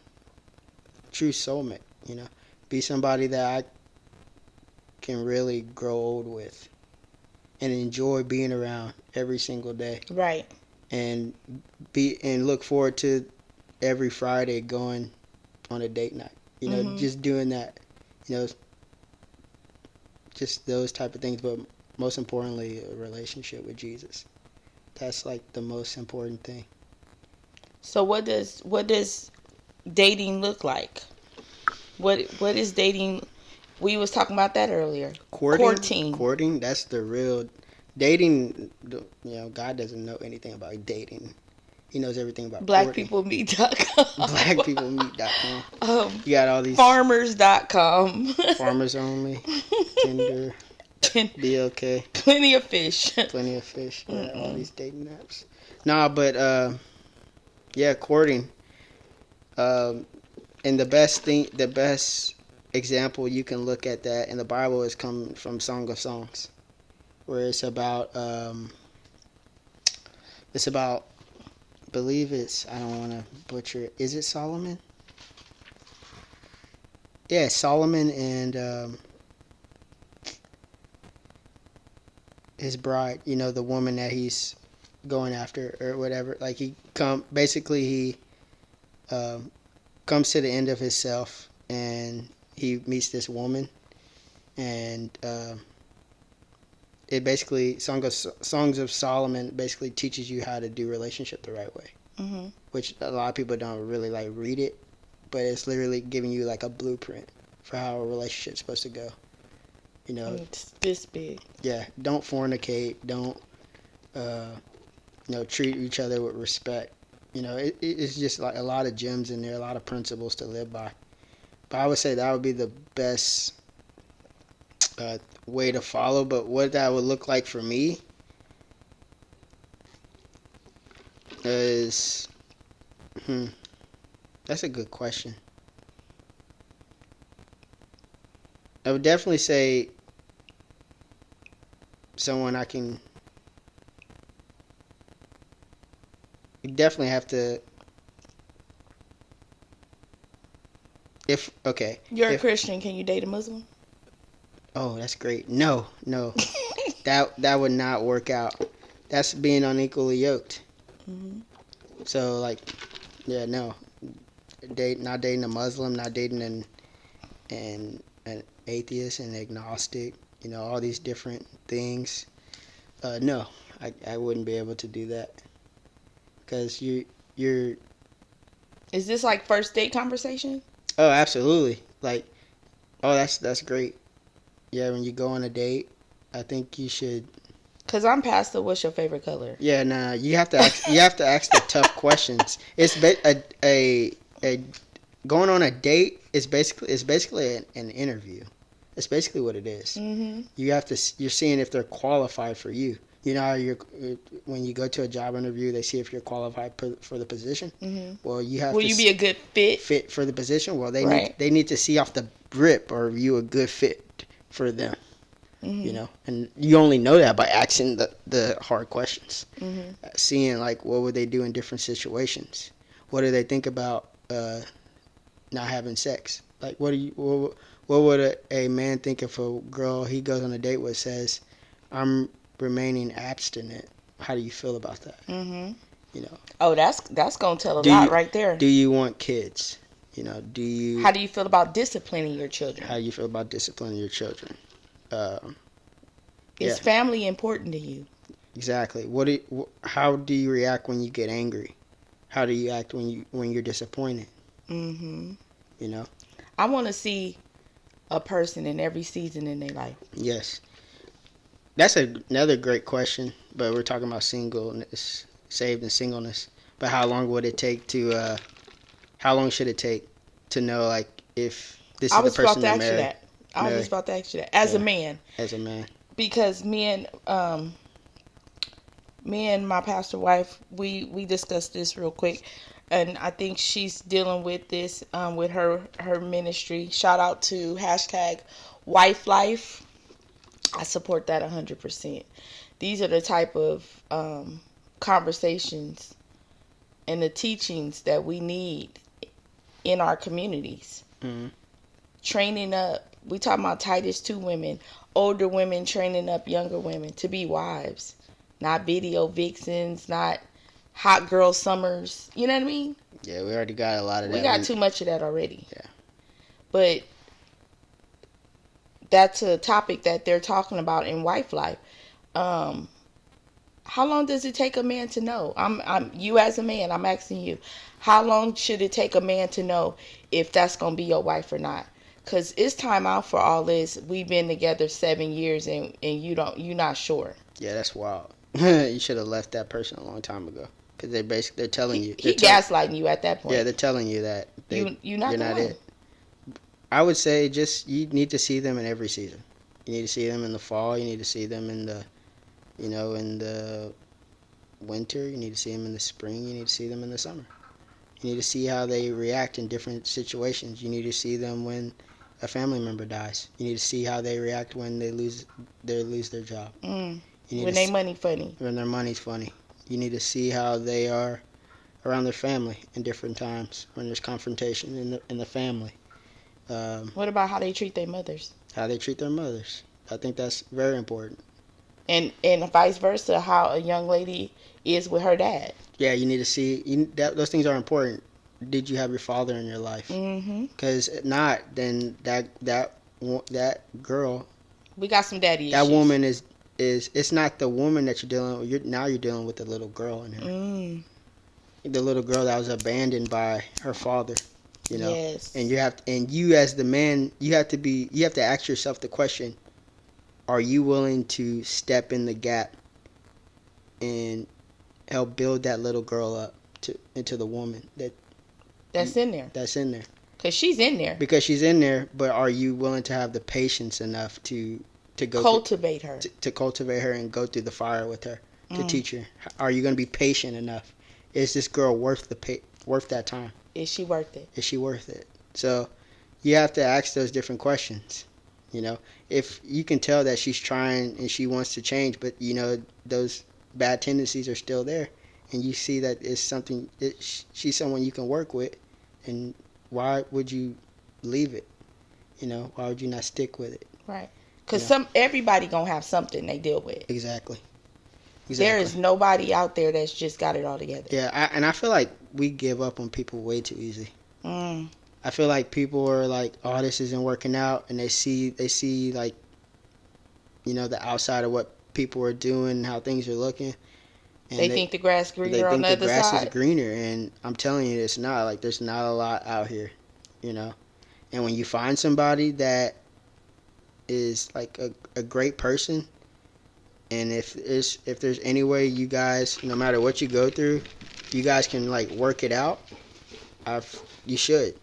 Speaker 2: true soulmate, Be somebody that I can really grow old with and enjoy being around every single day.
Speaker 1: Right.
Speaker 2: and look forward to every Friday going on a date night. You know, just doing that. You know, just those type of things. But most importantly, a relationship with Jesus. That's like the most important thing.
Speaker 1: So what does dating look like? What is dating? We was talking about that earlier.
Speaker 2: Courting. That's the real dating. You know, God doesn't know anything about dating. He knows everything about courting.
Speaker 1: Blackpeoplemeet.com.
Speaker 2: Blackpeoplemeet.com. You got all these
Speaker 1: farmers.com.
Speaker 2: Farmers only. Tinder. Be okay.
Speaker 1: Plenty of fish.
Speaker 2: Yeah, all these dating apps. Nah, but yeah, courting. And the best example you can look at that in the Bible is come from Song of Songs, where it's about I believe it's, I don't want to butcher it. Is it Solomon? Yeah, Solomon and his bride. You know, the woman that he's going after or whatever. Like he comes to the end of himself, and he meets this woman, and it basically Songs of Solomon basically teaches you how to do relationship the right way, which a lot of people don't really like read it, but it's literally giving you like a blueprint for how a relationship's supposed to go. You know,
Speaker 1: it's this big.
Speaker 2: Yeah, don't fornicate. Don't treat each other with respect. You know, it's just like a lot of gems in there, a lot of principles to live by. But I would say that would be the best way to follow. But what that would look like for me is, that's a good question. I would definitely say someone I can. You definitely have to.
Speaker 1: You're a Christian. Can you date a Muslim?
Speaker 2: Oh, that's great. No. that would not work out. That's being unequally yoked. So like, yeah, no. Not dating a Muslim, not dating an atheist and agnostic. You know, all these different things. No, I wouldn't be able to do that. Because you're.
Speaker 1: Is this like first date conversation?
Speaker 2: Oh, absolutely. Like, oh, that's great. Yeah, when you go on a date, I think you should.
Speaker 1: Cause I'm past the what's your favorite color.
Speaker 2: Yeah, nah. You have to ask the tough questions. It's a going on a date is basically an interview. It's basically what it is. You're seeing if they're qualified for you. You know how when you go to a job interview, they see if you're qualified for the position. Well, you have.
Speaker 1: Will you be a good fit
Speaker 2: for the position? Well, they
Speaker 1: right.
Speaker 2: need to see off the rip, are you a good fit for them? You know, and you only know that by asking the hard questions. Seeing like what would they do in different situations. What do they think about not having sex? Like what would a man think if a girl he goes on a date with says, "I'm remaining abstinent"? How do you feel about that? You know.
Speaker 1: Oh, that's gonna tell a lot right there.
Speaker 2: Do you want kids? You know.
Speaker 1: How do you feel about disciplining your children?
Speaker 2: How do you feel about disciplining your children?
Speaker 1: Is family important to you?
Speaker 2: Exactly. How do you react when you get angry? How do you act when you're disappointed? You know.
Speaker 1: I want to see a person in every season in their life.
Speaker 2: Yes. That's another great question, but we're talking about singleness, saved and singleness. But how long would it take to? How long should it take to know like if this is the person you're married?
Speaker 1: I was just about to ask you that. As a man. Because me and my pastor wife, we discussed this real quick, and I think she's dealing with this with her ministry. Shout out to #WifeLife. I support that 100%. These are the type of conversations and the teachings that we need in our communities. Training up. We talking about Titus 2 women, older women training up younger women to be wives, not video vixens, not hot girl summers. You know what I mean?
Speaker 2: Yeah, we already got a lot of
Speaker 1: We
Speaker 2: that.
Speaker 1: got too much of that already.
Speaker 2: Yeah.
Speaker 1: But that's a topic that they're talking about in wife life. Um, how long does it take a man to know? I'm you as a man. I'm asking you, how long should it take a man to know if that's gonna be your wife or not? Cause it's time out for all this. We've been together 7 years and you're not sure.
Speaker 2: Yeah, that's wild. You should have left that person a long time ago. Because they're telling you.
Speaker 1: He gaslighting you at that point.
Speaker 2: Yeah, they're telling you that
Speaker 1: you're not
Speaker 2: you're
Speaker 1: the
Speaker 2: not
Speaker 1: one.
Speaker 2: it. I would say just you need to see them in every season. You need to see them in the fall. You need to see them in the, in the winter. You need to see them in the spring. You need to see them in the summer. You need to see how they react in different situations. You need to see them when a family member dies. You need to see how they react when they lose their job.
Speaker 1: Mm.
Speaker 2: You need
Speaker 1: When
Speaker 2: to
Speaker 1: they money funny.
Speaker 2: when their money's funny. You need to see how they are around their family in different times when there's confrontation in the family.
Speaker 1: What about how they treat their mothers?
Speaker 2: How they treat their mothers. I think that's very important.
Speaker 1: And vice versa, how a young lady is with her dad.
Speaker 2: Yeah, you need to see those things are important. Did you have your father in your life?
Speaker 1: Mm-hmm.
Speaker 2: Because if not, then that girl,
Speaker 1: We got some daddy
Speaker 2: that
Speaker 1: issues.
Speaker 2: woman is it's not the woman that you're dealing with. You're dealing with the little girl in her.
Speaker 1: Mm.
Speaker 2: The little girl that was abandoned by her father.
Speaker 1: Yes.
Speaker 2: And you as the man, you have to ask yourself the question: are you willing to step in the gap and help build that little girl up into the woman
Speaker 1: that's in there?
Speaker 2: That's in there.
Speaker 1: Because she's in there.
Speaker 2: Because she's in there, but are you willing to have the patience enough to go
Speaker 1: cultivate her,
Speaker 2: to cultivate her and go through the fire with her to teach her? Are you going to be patient enough? Is this girl worth that time?
Speaker 1: Is she worth it?
Speaker 2: Is she worth it? So you have to ask those different questions. If you can tell that she's trying and she wants to change, but those bad tendencies are still there, and you see that it's something she's someone you can work with, and why would you leave it? Why would you not stick with it?
Speaker 1: Right. Because everybody gonna have something they deal with.
Speaker 2: Exactly.
Speaker 1: There is nobody out there that's just got it all together.
Speaker 2: Yeah, and I feel like we give up on people way too easy.
Speaker 1: Mm.
Speaker 2: I feel like people are like, oh, this isn't working out, and they see like, the outside of what people are doing, how things are looking. And
Speaker 1: they think the grass greener on the other side.
Speaker 2: They think the grass is greener, and I'm telling you, it's not. Like, there's not a lot out here, And when you find somebody that is like a great person, and if there's any way you guys, no matter what you go through, you guys can like work it out, you should.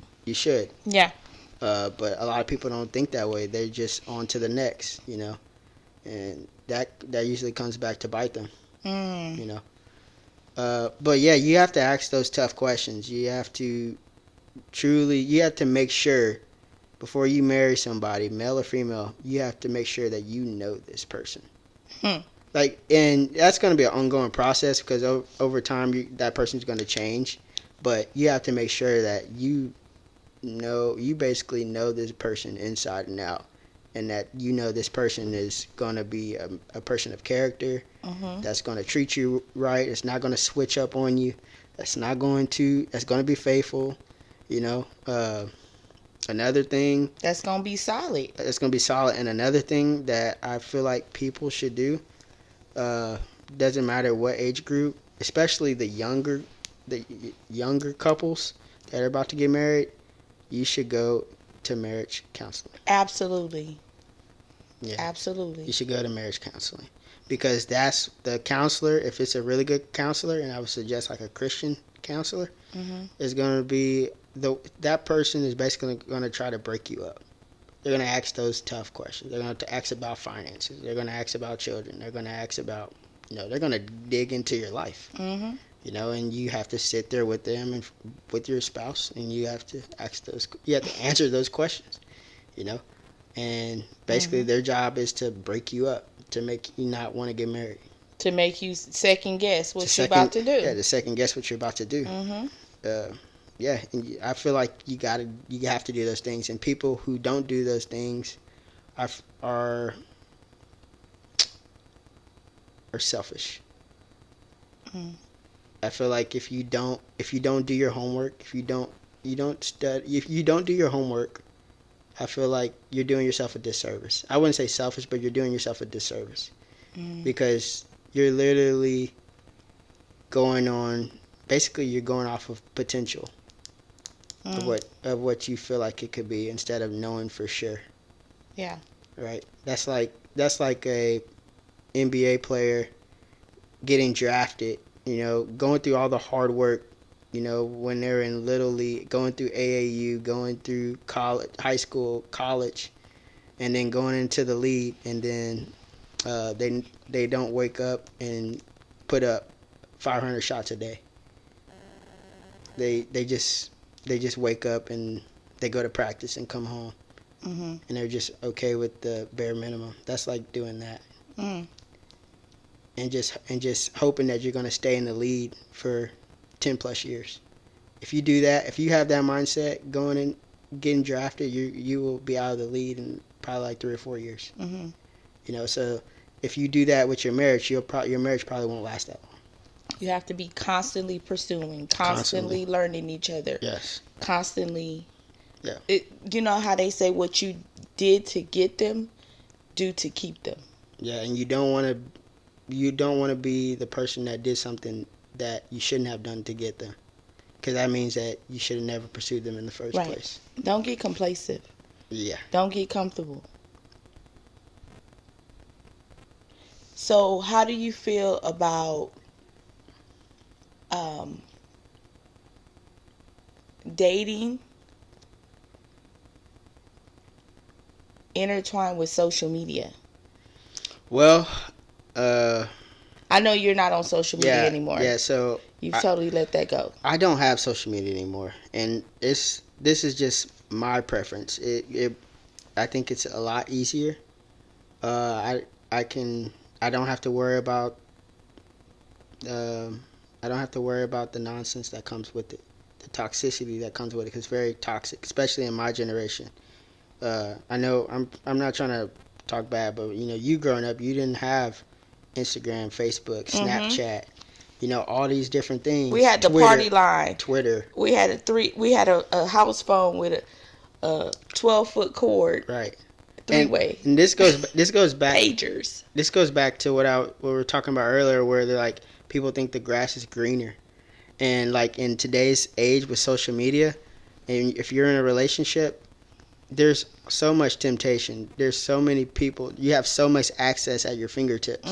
Speaker 1: Yeah.
Speaker 2: But a lot of people don't think that way. They're just on to the next, and that usually comes back to bite them, But yeah, you have to ask those tough questions. You have to make sure before you marry somebody, male or female, you have to make sure that you know this person. Like, and that's going to be an ongoing process because over time that person's going to change. But you have to make sure that you basically know this person inside and out, and that this person is going to be a person of character, that's going to treat you right. It's not going to switch up on you. That's going to be faithful. Another thing
Speaker 1: that's going to be solid.
Speaker 2: And another thing that I feel like people should do, doesn't matter what age group, especially the younger couples that are about to get married, you should go to marriage counseling.
Speaker 1: Absolutely.
Speaker 2: Yeah.
Speaker 1: Absolutely.
Speaker 2: You should go to marriage counseling, because that's the counselor. If it's a really good counselor, and I would suggest like a Christian counselor, is going to be that person is basically going to try to break you up. They're going to ask those tough questions. They're going to ask about finances. They're going to ask about children. They're going to ask about, they're going to dig into your life. And you have to sit there with them and with your spouse, and you have to answer those questions, and basically their job is to break you up, to make you not want to get married,
Speaker 1: to make you second guess what you're about to do.
Speaker 2: Yeah, to second guess what you're about to do. Yeah, and I feel like you have to do those things, and people who don't do those things are selfish. I feel like if you don't do your homework, if you don't study, if you don't do your homework, I feel like you're doing yourself a disservice. I wouldn't say selfish, but you're doing yourself a disservice because you're literally going on. Basically, you're going off of potential of what you feel like it could be instead of knowing for sure.
Speaker 1: Yeah.
Speaker 2: Right. That's like a NBA player getting drafted. Going through all the hard work. When they're in Little League, going through AAU, going through college, high school, college, and then going into the league, and then they don't wake up and put up 500 shots a day. They just wake up and they go to practice and come home, and they're just okay with the bare minimum. That's like doing that, and just hoping that you're going to stay in the lead for 10 plus years. If you do that, if you have that mindset going and getting drafted, you will be out of the lead in probably like 3 or 4 years. So if you do that with your marriage, your marriage probably won't last that long.
Speaker 1: You have to be constantly pursuing, constantly learning each other.
Speaker 2: Yes.
Speaker 1: Constantly.
Speaker 2: Yeah.
Speaker 1: You know how they say what you did to get them, do to keep them.
Speaker 2: Yeah, and you don't want to be the person that did something that you shouldn't have done to get them, because that means that you should have never pursued them in the first place.
Speaker 1: Don't get complacent.
Speaker 2: Yeah.
Speaker 1: Don't get comfortable. So how do you feel about dating intertwined with social media?
Speaker 2: Well,
Speaker 1: I know you're not on social media anymore.
Speaker 2: Yeah, so
Speaker 1: you've totally let that go.
Speaker 2: I don't have social media anymore, and this is just my preference. I think it's a lot easier. I don't have to worry about the nonsense that comes with it, the toxicity that comes with it, 'cause it's very toxic, especially in my generation. I know I'm not trying to talk bad, but you growing up, you didn't have Instagram, Facebook, Snapchat, all these different things.
Speaker 1: We had the party line,
Speaker 2: Twitter.
Speaker 1: We had a house phone with a 12-foot cord.
Speaker 2: Right.
Speaker 1: Three-way.
Speaker 2: And this goes back.
Speaker 1: Pagers.
Speaker 2: This goes back to what we were talking about earlier, where they're like, people think the grass is greener, and like in today's age with social media, and if you're in a relationship, there's so much temptation. There's so many people. You have so much access at your fingertips,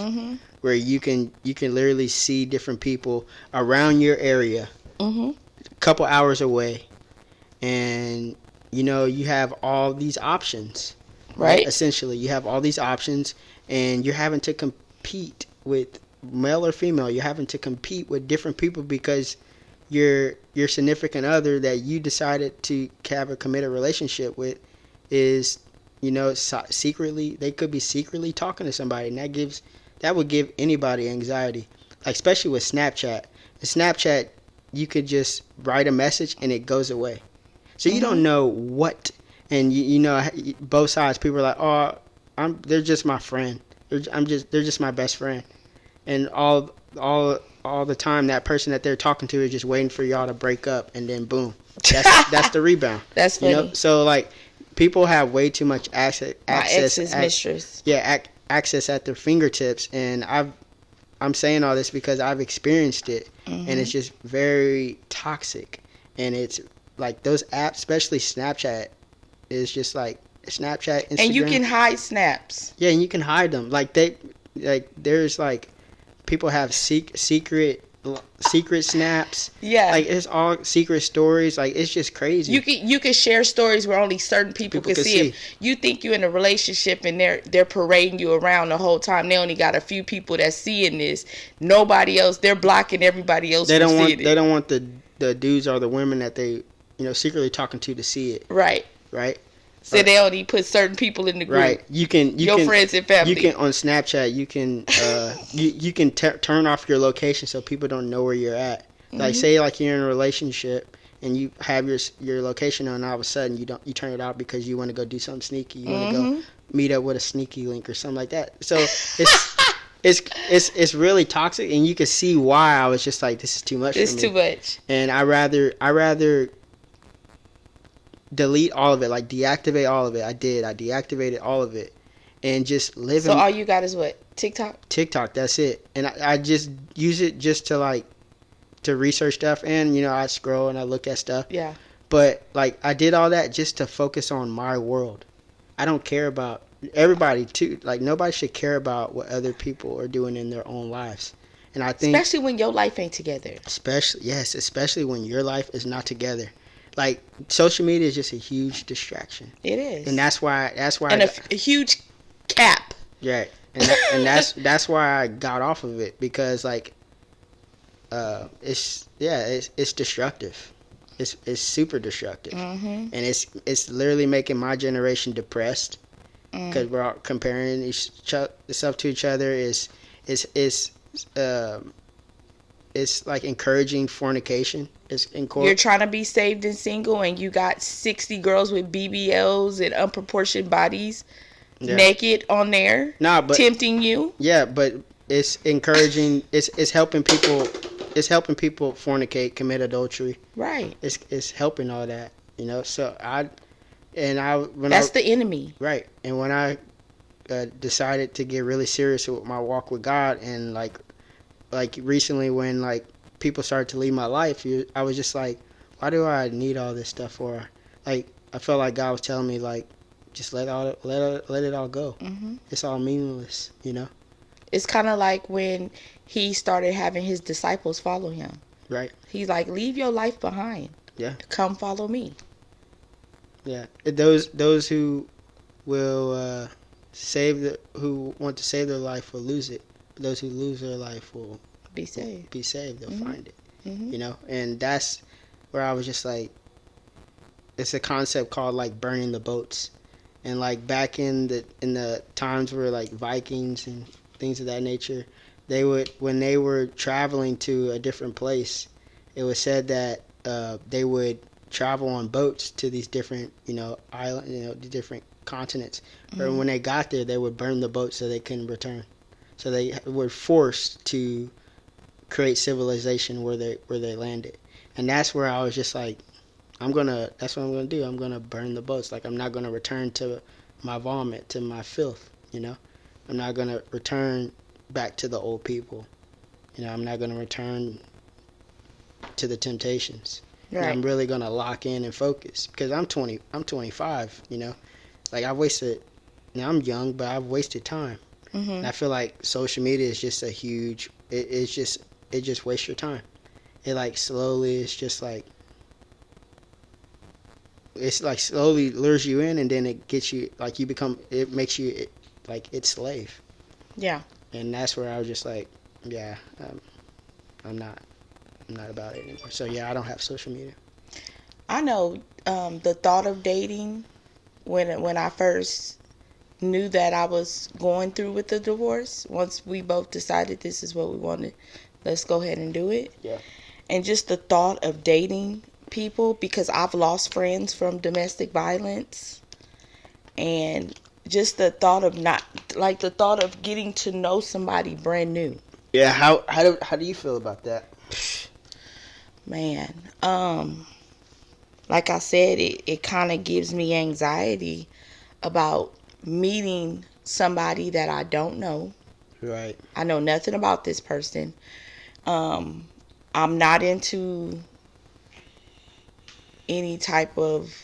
Speaker 2: where you can literally see different people around your area, a couple hours away, and you have all these options.
Speaker 1: Right.
Speaker 2: Essentially, you have all these options, and you're having to compete with male or female. You're having to compete with different people because your significant other that you decided to have a committed relationship with is, secretly, they could be secretly talking to somebody, and that would give anybody anxiety, like especially with Snapchat. In Snapchat, you could just write a message and it goes away, so you don't know what. And both sides, people are like, "Oh, they're just my friend. They're just my best friend," and all the time, that person that they're talking to is just waiting for y'all to break up, and then boom, that's the rebound.
Speaker 1: That's funny.
Speaker 2: So like, people have way too much access.
Speaker 1: My ex's mistress.
Speaker 2: Yeah, access at their fingertips, and I'm saying all this because I've experienced it, and it's just very toxic, and it's like those apps, especially Snapchat. Is just like Snapchat, Instagram.
Speaker 1: And you can hide snaps.
Speaker 2: Yeah, and you can hide them. There's people have secret snaps.
Speaker 1: Yeah.
Speaker 2: Like, it's all secret stories. Like, it's just crazy.
Speaker 1: You can share stories where only certain people can see it. You think you're in a relationship and they're parading you around the whole time. They only got a few people that's seeing this. Nobody else. They're blocking everybody else from seeing it.
Speaker 2: They don't want the dudes or the women that they secretly talking to see it.
Speaker 1: Right. So they only put certain people in the group.
Speaker 2: Right. Your
Speaker 1: friends and family.
Speaker 2: You can on Snapchat. You can you can turn off your location so people don't know where you're at. Like, say like you're in a relationship and you have your location on, and all of a sudden you turn it off because you want to go do something sneaky. You want to go meet up with a sneaky link or something like that. So it's really toxic, and you can see why I was just like, this is too much
Speaker 1: It's
Speaker 2: for me.
Speaker 1: too much.
Speaker 2: And I rather delete all of it, like deactivate all of it. I deactivated all of it, and just live
Speaker 1: So
Speaker 2: in
Speaker 1: all you got is what? TikTok?
Speaker 2: TikTok. That's it. And I just use it just to like to research stuff, and I scroll and I look at stuff.
Speaker 1: Yeah.
Speaker 2: But like I did all that just to focus on my world. I don't care about everybody too. Like nobody should care about what other people are doing in their own lives. And I think
Speaker 1: Especially when your life ain't together.
Speaker 2: especially when your life is not together. Like social media is just a huge distraction.
Speaker 1: It is.
Speaker 2: And that's why
Speaker 1: and a huge cap.
Speaker 2: right. And that's why I got off of it, because like it's destructive. It's super destructive.
Speaker 1: Mm-hmm.
Speaker 2: And it's literally making my generation depressed, because we're all comparing stuff to each other. It's like encouraging fornication.
Speaker 1: You're trying to be saved and single, and you got 60 girls with BBLs and unproportioned bodies naked on there, tempting you.
Speaker 2: Yeah, but it's encouraging. It's helping people. It's helping people fornicate, commit adultery.
Speaker 1: Right.
Speaker 2: It's helping all that. So
Speaker 1: that's the enemy.
Speaker 2: Right. And when I decided to get really serious with my walk with God, and like recently when like people started to leave my life, I was just like, why do I need all this stuff for? Like I felt like God was telling me like, just let it all go.
Speaker 1: Mm-hmm.
Speaker 2: It's all meaningless.
Speaker 1: It's kind of like when he started having his disciples follow him.
Speaker 2: Right.
Speaker 1: He's like, leave your life behind.
Speaker 2: Yeah.
Speaker 1: Come follow me.
Speaker 2: Yeah. Those who will who want to save their life will lose it. But those who lose their life will
Speaker 1: be saved.
Speaker 2: They'll find it.
Speaker 1: Mm-hmm.
Speaker 2: And that's where I was just like, it's a concept called like burning the boats. And like back in the times where like Vikings and things of that nature, when they were traveling to a different place, it was said that they would travel on boats to these different island, the different continents.
Speaker 1: Mm-hmm.
Speaker 2: But when they got there, they would burn the boats so they couldn't return. So they were forced to create civilization where they landed. And that's where I was just like, that's what I'm gonna do. I'm gonna burn the boats. Like I'm not gonna return to my vomit, to my filth. I'm not gonna return back to the old people. I'm not gonna return to the temptations. Right. I'm really gonna lock in and focus, because I'm 25. Like I've wasted. Now I'm young, but I've wasted time.
Speaker 1: Mm-hmm.
Speaker 2: And I feel like social media is just a huge. It just wastes your time. It like slowly. It's just like. It's like slowly lures you in, and then it gets you like you become. It makes you like its slave.
Speaker 1: Yeah.
Speaker 2: And that's where I was just like, yeah, I'm not about it anymore. So yeah, I don't have social media.
Speaker 1: I know the thought of dating when I first knew that I was going through with the divorce. Once we both decided this is what we wanted, let's go ahead and do it.
Speaker 2: Yeah.
Speaker 1: And just the thought of dating people, because I've lost friends from domestic violence, and just the thought of getting to know somebody brand new.
Speaker 2: Yeah, how do you feel about that?
Speaker 1: Man, like I said, it kind of gives me anxiety about meeting somebody that I don't know.
Speaker 2: Right.
Speaker 1: I know nothing about this person. I'm not into any type of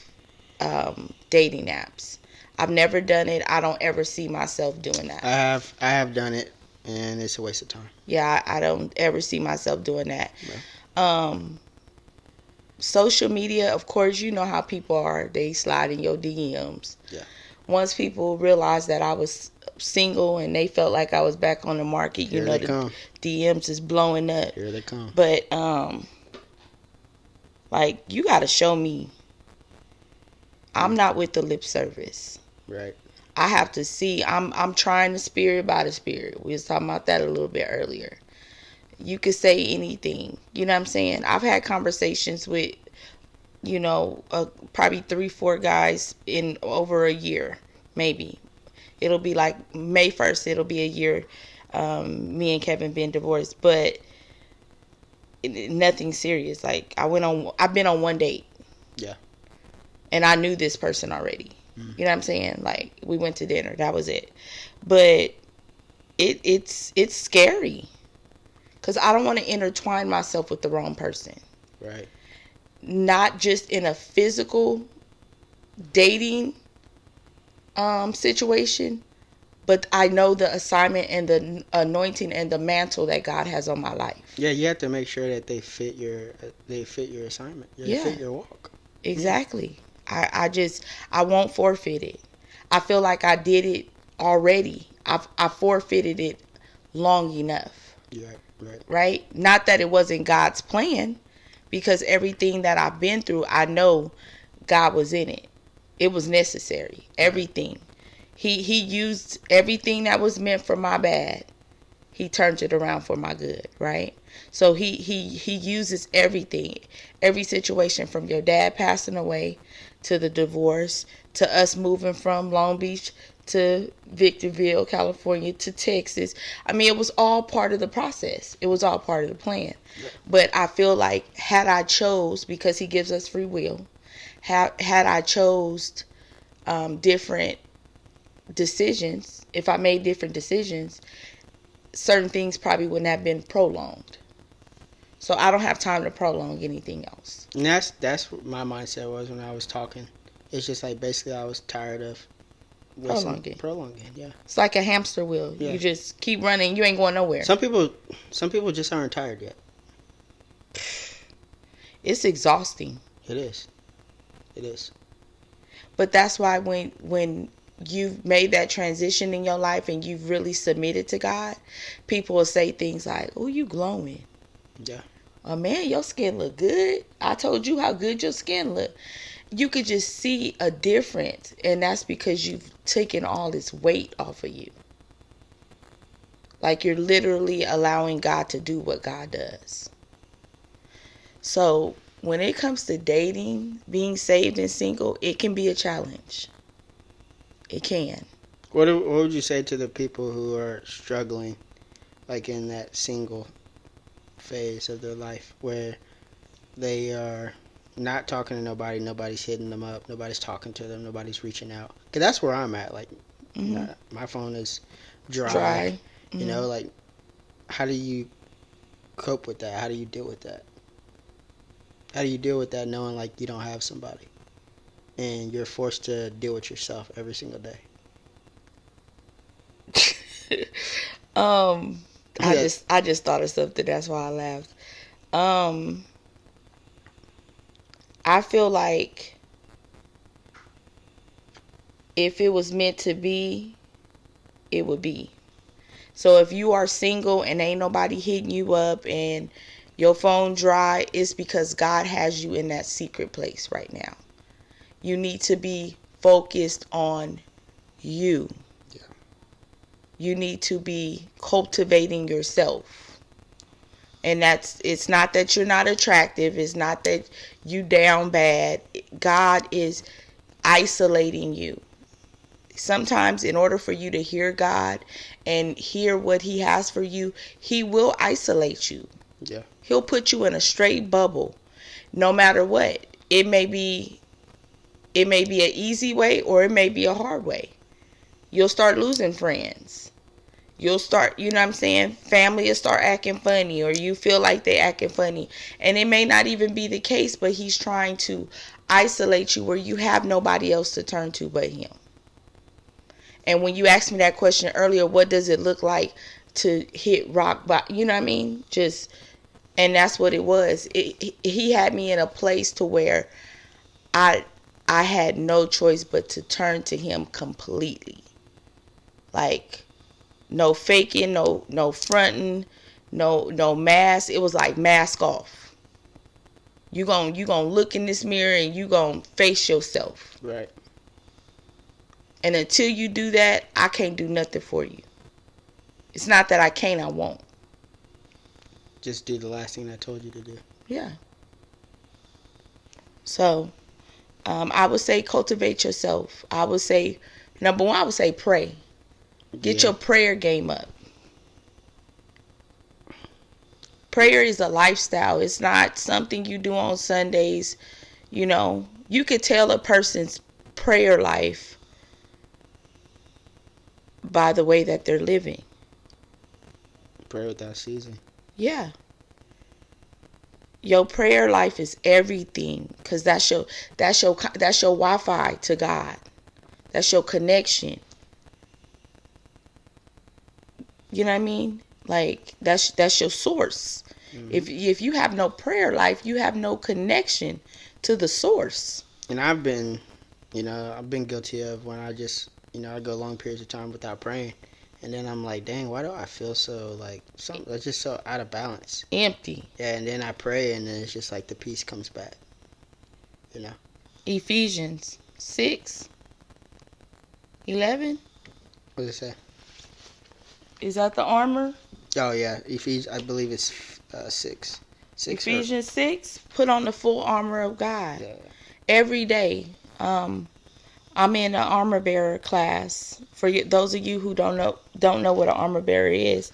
Speaker 1: dating apps. I've never done it. I don't ever see myself doing that.
Speaker 2: I have done it, and it's a waste of time.
Speaker 1: Yeah, I don't ever see myself doing that.
Speaker 2: Yeah.
Speaker 1: Social media, of course, you know how people are. They slide in your DMs.
Speaker 2: Yeah.
Speaker 1: Once people realized that I was single and they felt like I was back on the market,
Speaker 2: Here
Speaker 1: the
Speaker 2: come.
Speaker 1: DMs is blowing up.
Speaker 2: Here they come.
Speaker 1: But like, you got to show me. I'm not with the lip service.
Speaker 2: Right.
Speaker 1: I have to see. I'm trying the spirit by the spirit. We was talking about that a little bit earlier. You could say anything. You know what I'm saying? I've had conversations with, probably 3-4 guys in over a year, maybe. It'll be like May 1st. It'll be a year. Me and Kevin been divorced, but nothing serious. Like I've been on one date.
Speaker 2: Yeah.
Speaker 1: And I knew this person already.
Speaker 2: Mm.
Speaker 1: You know what I'm saying? Like we went to dinner. That was it. But it's scary because I don't want to intertwine myself with the wrong person.
Speaker 2: Right.
Speaker 1: Not just in a physical dating situation, but I know the assignment and the anointing and the mantle that God has on my life.
Speaker 2: Yeah, you have to make sure that they fit your assignment. They fit your walk.
Speaker 1: Exactly. I won't forfeit it. I feel like I did it already. I forfeited it long enough. Right? Not that it wasn't God's plan, because everything that I've been through, I know God was in it. It was necessary. Everything. He used everything that was meant for my bad. He turned it around for my good, right? So he uses everything, every situation, from your dad passing away to the divorce to us moving from Long Beach to Victorville, California to Texas. I mean, it was all part of the process. It was all part of the plan. But I feel like had I chose, because he gives us free will, had I chose different decisions, if I made different decisions, certain things probably wouldn't have been prolonged. So I don't have time to prolong anything else.
Speaker 2: And that's what my mindset was when I was talking. It's just like basically I was tired of prolonging. Yeah.
Speaker 1: It's like a hamster wheel. Yeah. You just keep running. You ain't going nowhere.
Speaker 2: Some people just aren't tired yet.
Speaker 1: It's exhausting.
Speaker 2: It is.
Speaker 1: But that's why when you've made that transition in your life and you've really submitted to God, people will say things like, "Oh, you glowing."
Speaker 2: Yeah.
Speaker 1: "Oh man, your skin look good. I told you how good your skin look." You could just see a difference, and that's because you've taken all this weight off of you. Like you're literally allowing God to do what God does. So when it comes to dating, being saved and single, it can be a challenge. It can.
Speaker 2: What would you say to the people who are struggling, like in that single phase of their life, where they are not talking to nobody, nobody's hitting them up, nobody's talking to them, nobody's reaching out? Because that's where I'm at. Like, my phone is dry. You know, like, how do you cope with that? How do you deal with that? How do you deal with that knowing, like, you don't have somebody and you're forced to deal with yourself every single day?
Speaker 1: I just thought of something. That's why I laughed. I feel like if it was meant to be, it would be. So if you are single and ain't nobody hitting you up and your phone dry, it's because God has you in that secret place right now. You need to be focused on you.
Speaker 2: Yeah.
Speaker 1: You need to be cultivating yourself. And it's not that you're not attractive. It's not that you down bad. God is isolating you. Sometimes in order for you to hear God and hear what he has for you, he will isolate you.
Speaker 2: Yeah.
Speaker 1: He'll put you in a straight bubble. No matter what. It may be an easy way or it may be a hard way. You'll start losing friends. You'll start, you know what I'm saying? Family will start acting funny, or you feel like they're acting funny. And it may not even be the case, but he's trying to isolate you where you have nobody else to turn to but him. And when you asked me that question earlier, what does it look like to hit rock bottom? You know what I mean? And that's what it was. He had me in a place to where I had no choice but to turn to him completely. Like, no faking, no fronting, no mask. It was like mask off. You gonna look in this mirror and you gonna face yourself.
Speaker 2: Right.
Speaker 1: And until you do that, I can't do nothing for you. It's not that I can't, I won't.
Speaker 2: Just do the last thing I told you to do.
Speaker 1: Yeah. So, I would say cultivate yourself. I would say, number one, I would say pray. Get your prayer game up. Prayer is a lifestyle. It's not something you do on Sundays. You know, you could tell a person's prayer life by the way that they're living.
Speaker 2: Prayer without ceasing.
Speaker 1: Yeah. Your prayer life is everything, because that's your Wi-Fi to God. That's your connection. You know what I mean? Like that's your source.
Speaker 2: Mm-hmm.
Speaker 1: If you have no prayer life, you have no connection to the source.
Speaker 2: And I've been guilty of when I just, I go long periods of time without praying. And then I'm like, dang, why do I feel so like something that's just so out of balance?
Speaker 1: Empty.
Speaker 2: Yeah, and then I pray and then it's just like the peace comes back.
Speaker 1: Ephesians 6:11.
Speaker 2: What does it say?
Speaker 1: Is that the armor?
Speaker 2: Oh yeah, I believe it's 6.
Speaker 1: Ephesians 6. Put on the full armor of God.
Speaker 2: Yeah.
Speaker 1: Every day. I'm in an armor bearer class. For those of you who don't know what an armor bearer is,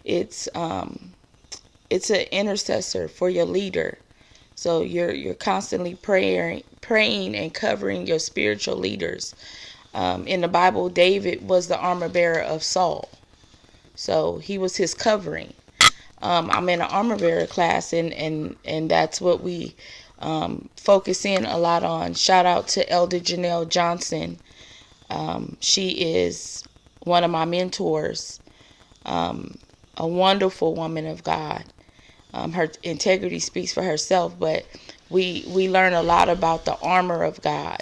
Speaker 1: it's an intercessor for your leader. So you're constantly praying and covering your spiritual leaders. In the Bible, David was the armor bearer of Saul, so he was his covering. I'm in an armor bearer class, and that's what we focus in a lot on. Shout out to Elder Janelle Johnson. She is one of my mentors, a wonderful woman of God. Her integrity speaks for herself, but we learn a lot about the armor of God,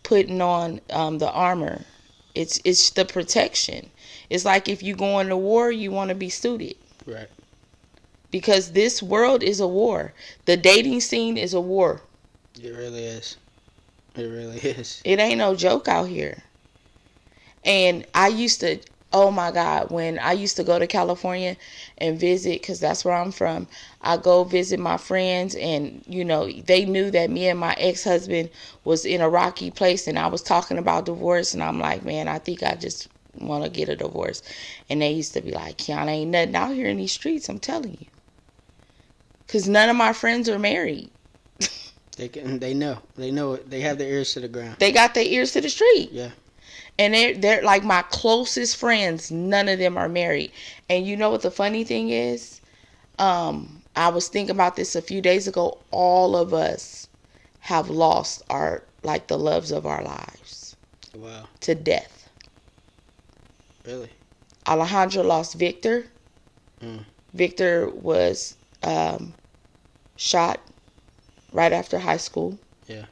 Speaker 1: putting on the armor. It's the protection. It's like if you go into war, you want to be suited.
Speaker 2: Right.
Speaker 1: Because this world is a war. The dating scene is a war.
Speaker 2: It really is. It really is.
Speaker 1: It ain't no joke out here. And I used to, oh my God, when I used to go to California and visit, because that's where I'm from, I go visit my friends, and, they knew that me and my ex-husband was in a rocky place, and I was talking about divorce, and I'm like, man, I think I just want to get a divorce. And they used to be like, Kiana, ain't nothing out here in these streets, I'm telling you. Because none of my friends are married.
Speaker 2: They know. They have their ears to the ground.
Speaker 1: They got their ears to the street.
Speaker 2: Yeah.
Speaker 1: And they're like my closest friends. None of them are married. And you know what the funny thing is? I was thinking about this a few days ago. All of us have lost the loves of our lives.
Speaker 2: Wow.
Speaker 1: To death.
Speaker 2: Really?
Speaker 1: Alejandro lost Victor. Victor was shot right after high school.
Speaker 2: Yeah.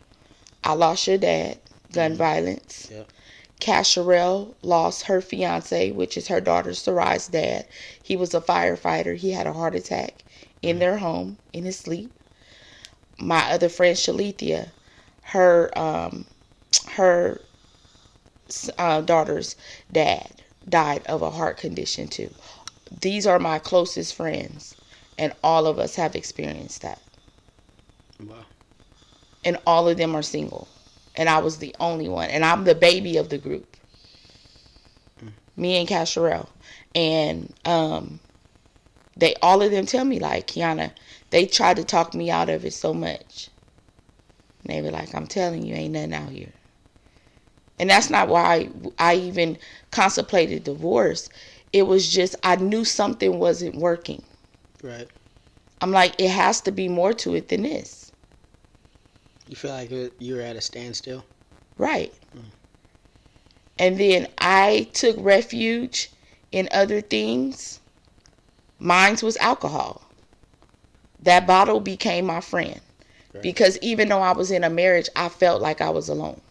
Speaker 1: I lost your dad. Gun violence.
Speaker 2: Yeah.
Speaker 1: Casherelle lost her fiance, which is her daughter Sarai's dad. He was a firefighter. He had a heart attack in their home in his sleep. My other friend Shalithia, her daughter's dad died of a heart condition too. These are my closest friends, and all of us have experienced that.
Speaker 2: Wow.
Speaker 1: And all of them are single. And I was the only one. And I'm the baby of the group. Me and Casherelle. And all of them tell me, like, Kiana, they tried to talk me out of it so much. And they were like, I'm telling you, ain't nothing out here. And that's not why I even contemplated divorce. It was just, I knew something wasn't working.
Speaker 2: Right.
Speaker 1: I'm like, it has to be more to it than this.
Speaker 2: You feel like you were at a standstill?
Speaker 1: Right. And then I took refuge in other things. Mine was alcohol. That bottle became my friend. Right. Because even though I was in a marriage, I felt like I was alone.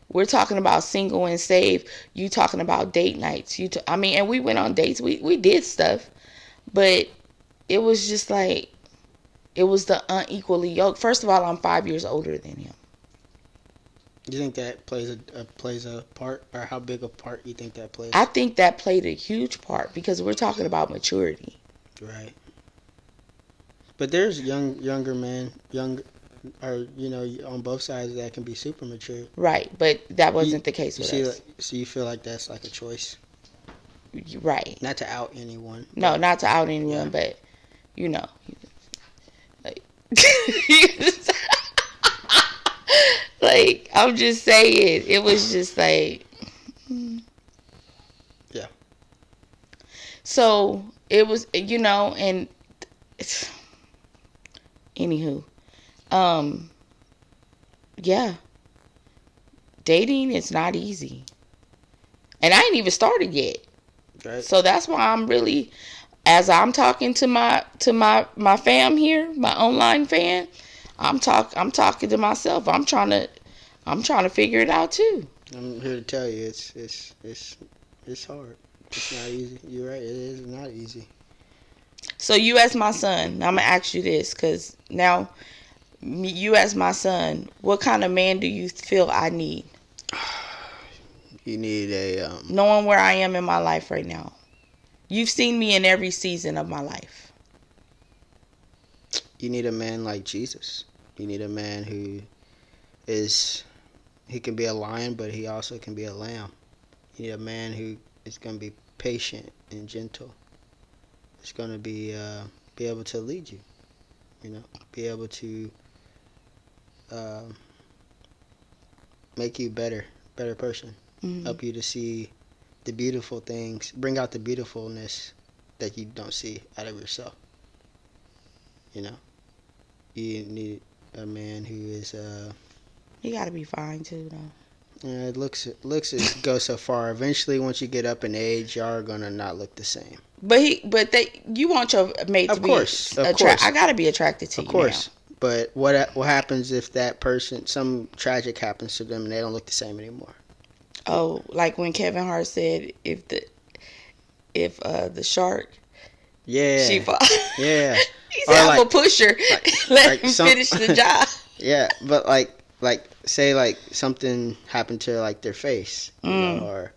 Speaker 1: We're talking about single and saved. You talking about date nights. And we went on dates. We did stuff. But it was just like, it was the unequally yoked. First of all, I'm 5 years older than him.
Speaker 2: Do you think that plays a part, or how big a part you think that plays?
Speaker 1: I think that played a huge part, because we're talking about maturity.
Speaker 2: Right. But there's younger men, on both sides that can be super mature.
Speaker 1: Right, but that wasn't the case with us.
Speaker 2: So you feel like that's like a choice?
Speaker 1: Right.
Speaker 2: Not to out anyone.
Speaker 1: No, not to out anyone, but like, like I'm just saying, it was just like,
Speaker 2: yeah.
Speaker 1: So it was, and anywho, yeah, dating is not easy, and I ain't even started yet.
Speaker 2: Right.
Speaker 1: So that's why I'm really, as I'm talking to my fam here, my online fan, I'm talking to myself. I'm trying to figure it out too.
Speaker 2: I'm here to tell you, it's hard. It's not easy. You're right. It is not easy.
Speaker 1: So you as my son, I'm gonna ask you this, because now you as my son, what kind of man do you feel I need?
Speaker 2: You need a
Speaker 1: Knowing where I am in my life right now. You've seen me in every season of my life.
Speaker 2: You need a man like Jesus. You need a man who he can be a lion, but he also can be a lamb. You need a man who is going to be patient and gentle. It's going to be able to lead you. Be able to make you better person.
Speaker 1: Mm-hmm.
Speaker 2: Help you to see the beautiful things, bring out the beautifulness that you don't see out of yourself. You need a man who is
Speaker 1: He gotta be fine too, though.
Speaker 2: looks go so far. Eventually, once you get up in age, y'all are gonna not look the same.
Speaker 1: You want your mate to be attracted. I gotta be attracted to you. Of course.
Speaker 2: Now. But what happens if that person, some tragic happens to them and they don't look the same anymore?
Speaker 1: Oh, like when Kevin Hart said, if the shark, she fall.
Speaker 2: Yeah.
Speaker 1: He said, I'm a pusher. Let him finish the job.
Speaker 2: Yeah, but like say like something happened to like their face, or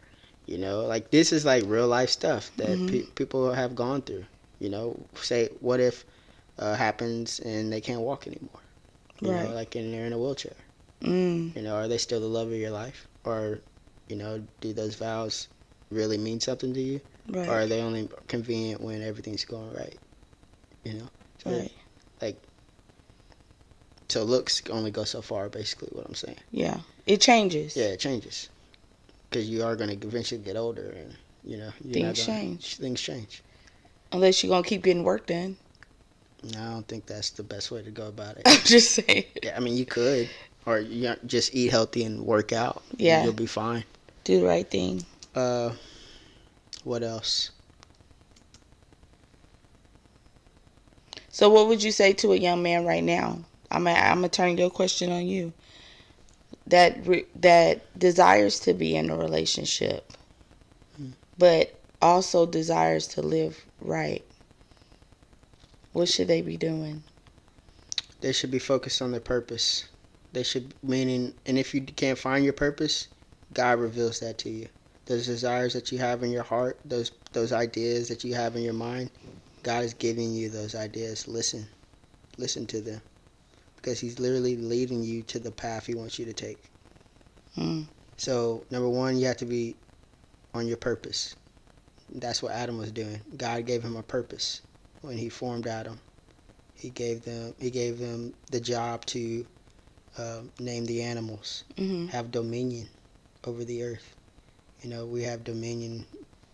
Speaker 2: like this is like real life stuff that people have gone through. Say what if happens and they can't walk anymore?
Speaker 1: Right.
Speaker 2: Like they're in a wheelchair. Are they still the love of your life, or do those vows really mean something to you,
Speaker 1: right.
Speaker 2: or are they only convenient when everything's going right? So
Speaker 1: right.
Speaker 2: Like, so looks only go so far, basically, what I'm saying.
Speaker 1: Yeah. It changes.
Speaker 2: Yeah, it changes. Because you are going to eventually get older and,
Speaker 1: things change.
Speaker 2: Things change.
Speaker 1: Unless you're going to keep getting work done.
Speaker 2: No, I don't think that's the best way to go about it.
Speaker 1: I'm just saying.
Speaker 2: Yeah, I mean, you could. Or you just eat healthy and work out.
Speaker 1: Yeah.
Speaker 2: You'll be fine.
Speaker 1: Do the right thing.
Speaker 2: What else?
Speaker 1: So what would you say to a young man right now? I'm gonna turn your question on you. That desires to be in a relationship, but also desires to live right. What should they be doing?
Speaker 2: They should be focused on their purpose. And if you can't find your purpose, God reveals that to you. Those desires that you have in your heart, those ideas that you have in your mind, God is giving you those ideas. Listen to them, because He's literally leading you to the path He wants you to take. So, number one, you have to be on your purpose. That's what Adam was doing. God gave him a purpose when He formed Adam. He gave them the job to name the animals, have dominion over the earth. We have dominion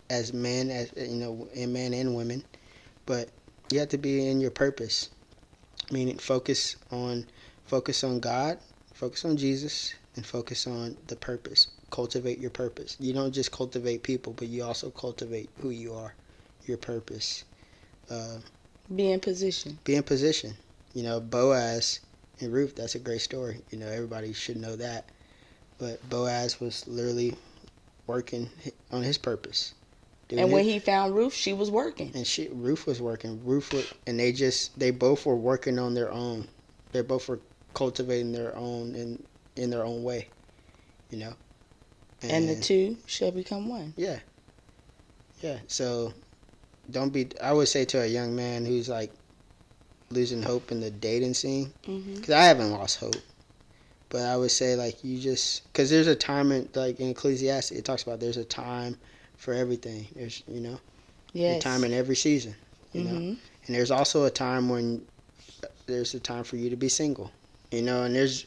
Speaker 2: as men, in men and women. But you have to be in your purpose. Meaning focus on God, focus on Jesus, and focus on the purpose. Cultivate your purpose. You don't just cultivate people, but you also cultivate who you are, your purpose.
Speaker 1: Be in position.
Speaker 2: Be in position. Boaz and Ruth, that's a great story. Everybody should know that. But Boaz was literally working on his purpose.
Speaker 1: And when he found Ruth, she was working.
Speaker 2: And Ruth was working. And they both were working on their own. They both were cultivating their own in their own way,
Speaker 1: And the two shall become one.
Speaker 2: Yeah. Yeah. So, I would say to a young man who's like losing hope in the dating scene, because I haven't lost hope. But I would say because there's a time in Ecclesiastes, it talks about there's a time for everything. There's,
Speaker 1: Yes.
Speaker 2: a time in every season, And there's also a time when there's a time for you to be single, and there's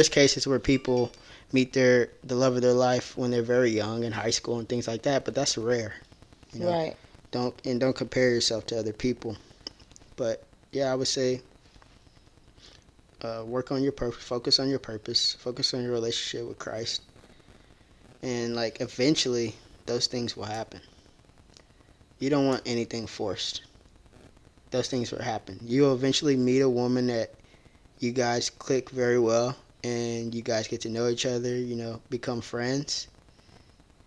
Speaker 2: cases where people meet the love of their life when they're very young in high school and things like that, but that's rare,
Speaker 1: Right.
Speaker 2: Don't compare yourself to other people. But yeah, I would say work on your purpose, focus on your purpose, focus on your relationship with Christ, and like eventually those things will happen. You don't want anything forced. Those things will happen. You'll eventually meet a woman that you guys click very well, and you guys get to know each other, become friends.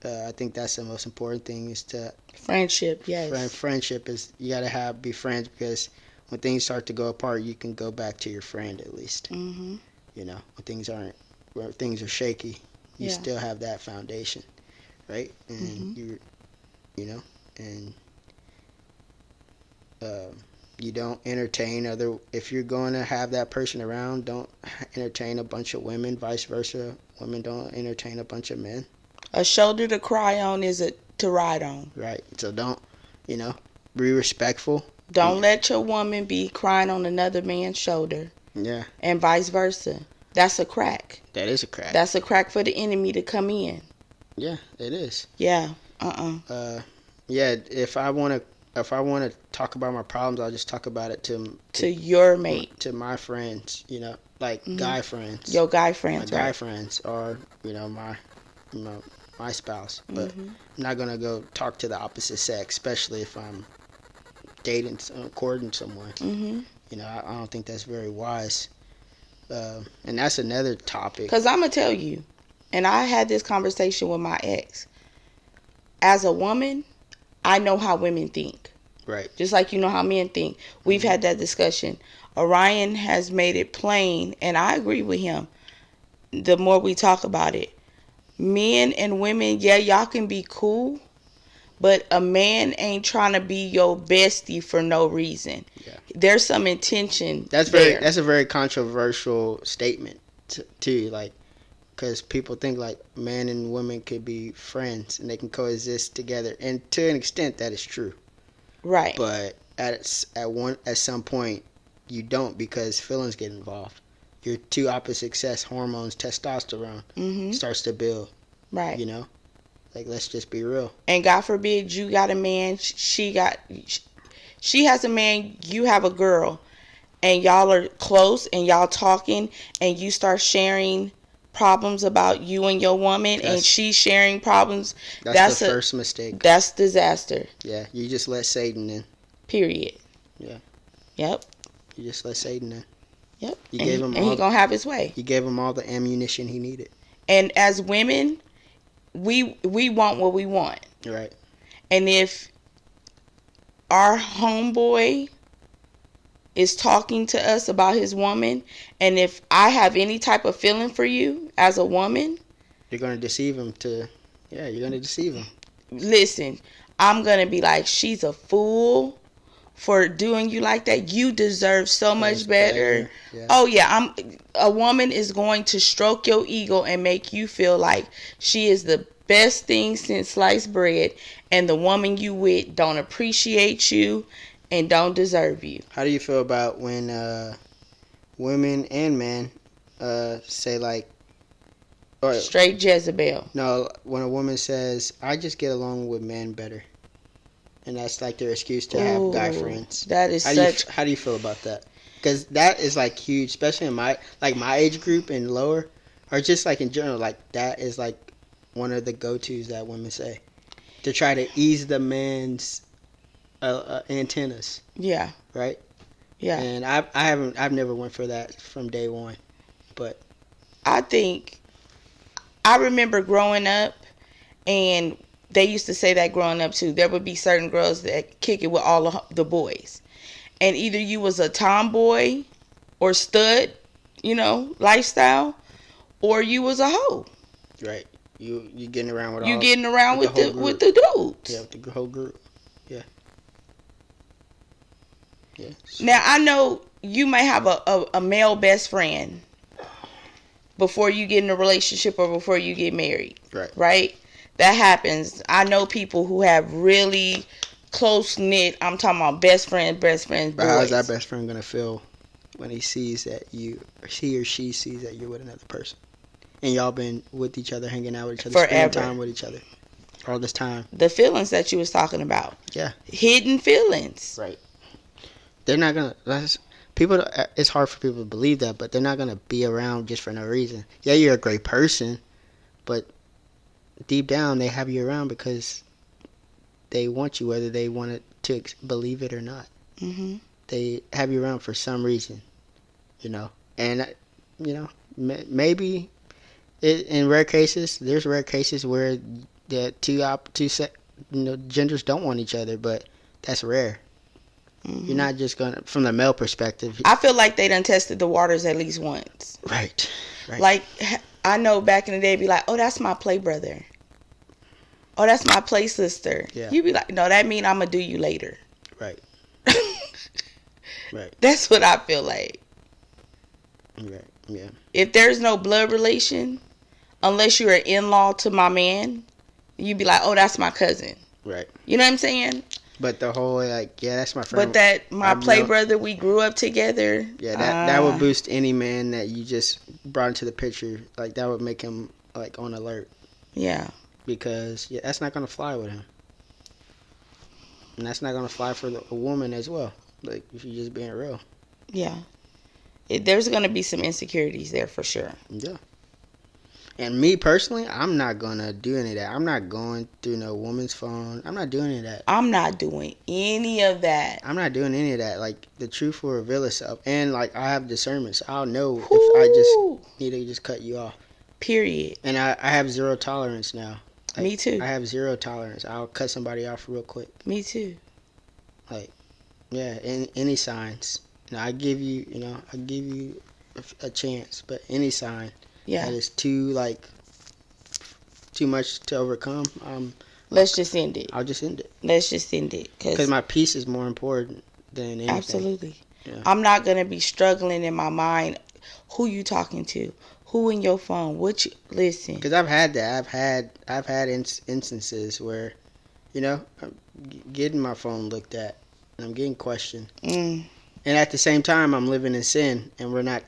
Speaker 2: I think that's the most important thing, is to
Speaker 1: Friendship. Yes.
Speaker 2: friendship is, you gotta be friends, because when things start to go apart, you can go back to your friend at least.
Speaker 1: Mm-hmm.
Speaker 2: Where things are shaky, you
Speaker 1: Yeah.
Speaker 2: still have that foundation, right? And and you don't entertain if you're going to have that person around, don't entertain a bunch of women. Vice versa, women don't entertain a bunch of men.
Speaker 1: A shoulder to cry on is to ride on.
Speaker 2: Right. So don't, be respectful.
Speaker 1: Don't let your woman be crying on another man's shoulder.
Speaker 2: Yeah.
Speaker 1: And vice versa. That's a crack.
Speaker 2: That is a crack.
Speaker 1: That's a crack for the enemy to come in.
Speaker 2: Yeah, it is.
Speaker 1: Yeah.
Speaker 2: Yeah, if I want to talk about my problems, I'll just talk about it
Speaker 1: to your mate,
Speaker 2: to my friends, guy friends.
Speaker 1: Your guy friends,
Speaker 2: my
Speaker 1: right?
Speaker 2: Guy friends, or my spouse. But I'm not gonna go talk to the opposite sex, especially if I'm courting someone. I don't think that's very wise. And that's another topic.
Speaker 1: Because I'm gonna tell you, and I had this conversation with my ex. As a woman, I know how women think.
Speaker 2: Right.
Speaker 1: Just like you know how men think. We've had that discussion. Orion has made it plain, and I agree with him. The more we talk about it, men and women, yeah, y'all can be cool, but a man ain't trying to be your bestie for no reason.
Speaker 2: Yeah.
Speaker 1: There's some intention.
Speaker 2: That's a very controversial statement too. Like, because people think like man and woman could be friends and they can coexist together, and to an extent that is true.
Speaker 1: Right.
Speaker 2: But at some point you don't, because feelings get involved. Your two opposite sex hormones, testosterone, starts to build.
Speaker 1: Right.
Speaker 2: Like, let's just be real.
Speaker 1: And God forbid you got a man, she has a man, you have a girl, and y'all are close and y'all talking, and you start sharing problems about you and your woman, and she's sharing problems.
Speaker 2: That's the first mistake.
Speaker 1: That's disaster.
Speaker 2: Yeah, you just let Satan in.
Speaker 1: Period.
Speaker 2: Yeah.
Speaker 1: Yep.
Speaker 2: You just let Satan in.
Speaker 1: Yep.
Speaker 2: You gave him
Speaker 1: and he gonna have his way.
Speaker 2: You gave him all the ammunition he needed.
Speaker 1: And as women, we want what we want.
Speaker 2: Right.
Speaker 1: And if our homeboy is talking to us about his woman, and if I have any type of feeling for you as a woman,
Speaker 2: you're going to deceive him you're going to deceive him.
Speaker 1: Listen, I'm going to be like, she's a fool for doing you like that. You deserve so much better. Yeah. Oh yeah, a woman is going to stroke your ego and make you feel like she is the best thing since sliced bread, and the woman you with don't appreciate you and don't deserve you.
Speaker 2: How do you feel about when women and men say like, or
Speaker 1: straight Jezebel?
Speaker 2: No, when a woman says, I just get along with men better, and that's like their excuse to have guy friends.
Speaker 1: That is
Speaker 2: how do you feel about that? Because that is like huge, especially in my age group and lower, or just like in general. Like, that is like one of the go-tos that women say to try to ease the man's antennas.
Speaker 1: Yeah.
Speaker 2: Right.
Speaker 1: Yeah.
Speaker 2: And I've never went for that from day one, but
Speaker 1: I remember growing up, and they used to say that growing up too. There would be certain girls that kick it with all the boys, and either you was a tomboy or stud, lifestyle, or you was a hoe.
Speaker 2: Right. You getting around with
Speaker 1: with the dudes.
Speaker 2: Yeah, with the whole group. Yeah. Yeah. So.
Speaker 1: Now I know you may have a male best friend before you get in a relationship or before you get married.
Speaker 2: Right.
Speaker 1: Right? That happens. I know people who have really close knit. I'm talking about best friends,
Speaker 2: But
Speaker 1: boys.
Speaker 2: how's that best friend gonna feel when he or she sees that you're with another person, and y'all been with each other, hanging out with each other, spending
Speaker 1: Forever.
Speaker 2: time with each other all this time?
Speaker 1: The feelings that you was talking about.
Speaker 2: Yeah.
Speaker 1: Hidden feelings.
Speaker 2: Right. They're not gonna. People. It's hard for people to believe that, but they're not gonna be around just for no reason. Yeah, you're a great person, but deep down they have you around because they want you, whether they want to believe it or not.
Speaker 1: Mm-hmm.
Speaker 2: They have you around for some reason, and maybe in rare cases, there's rare cases where the genders don't want each other, but that's rare.
Speaker 1: Mm-hmm.
Speaker 2: You're not just gonna, from the male perspective.
Speaker 1: I feel like they done tested the waters at least once.
Speaker 2: Right.
Speaker 1: Like, I know back in the day, be like, oh, that's my play brother. Oh, that's my play sister.
Speaker 2: Yeah.
Speaker 1: You be like, no, that mean I'm gonna do you later.
Speaker 2: Right. Right.
Speaker 1: That's what I feel like.
Speaker 2: Right. Yeah.
Speaker 1: If there's no blood relation, unless you're an in-law to my man, you be like, oh, that's my cousin.
Speaker 2: Right.
Speaker 1: You know what I'm saying?
Speaker 2: But the whole, like, yeah, that's my friend.
Speaker 1: But that my play brother, we grew up together.
Speaker 2: Yeah, that would boost any man that you just brought into the picture. Like, that would make him, like, on alert.
Speaker 1: Yeah.
Speaker 2: Because, yeah, that's not going to fly with him. And that's not going to fly for a woman as well. Like, if you're just being real.
Speaker 1: Yeah. There's going to be some insecurities there for sure.
Speaker 2: Yeah. And me personally, I'm not going to do any of that. I'm not going through no woman's phone. I'm not doing any of that.
Speaker 1: I'm not doing any of that.
Speaker 2: I'm not doing any of that. Like, the truth will reveal itself. And, like, I have discernment, so I'll know if I just need to just cut you off.
Speaker 1: Period.
Speaker 2: And I have zero tolerance now. Like,
Speaker 1: me too.
Speaker 2: I have zero tolerance. I'll cut somebody off real quick.
Speaker 1: Me too.
Speaker 2: Like, yeah, any signs. I give you, a chance, but any sign that is too much to overcome,
Speaker 1: let's just end it.
Speaker 2: I'll just end it.
Speaker 1: Let's just end it.
Speaker 2: Because my peace is more important than anything.
Speaker 1: Absolutely.
Speaker 2: Yeah.
Speaker 1: I'm not going to be struggling in my mind. Who you talking to? Who in your phone? Listen.
Speaker 2: Because I've had that. I've had instances where, I'm getting my phone looked at and I'm getting questioned.
Speaker 1: Mm.
Speaker 2: And at the same time, I'm living in sin, and we're not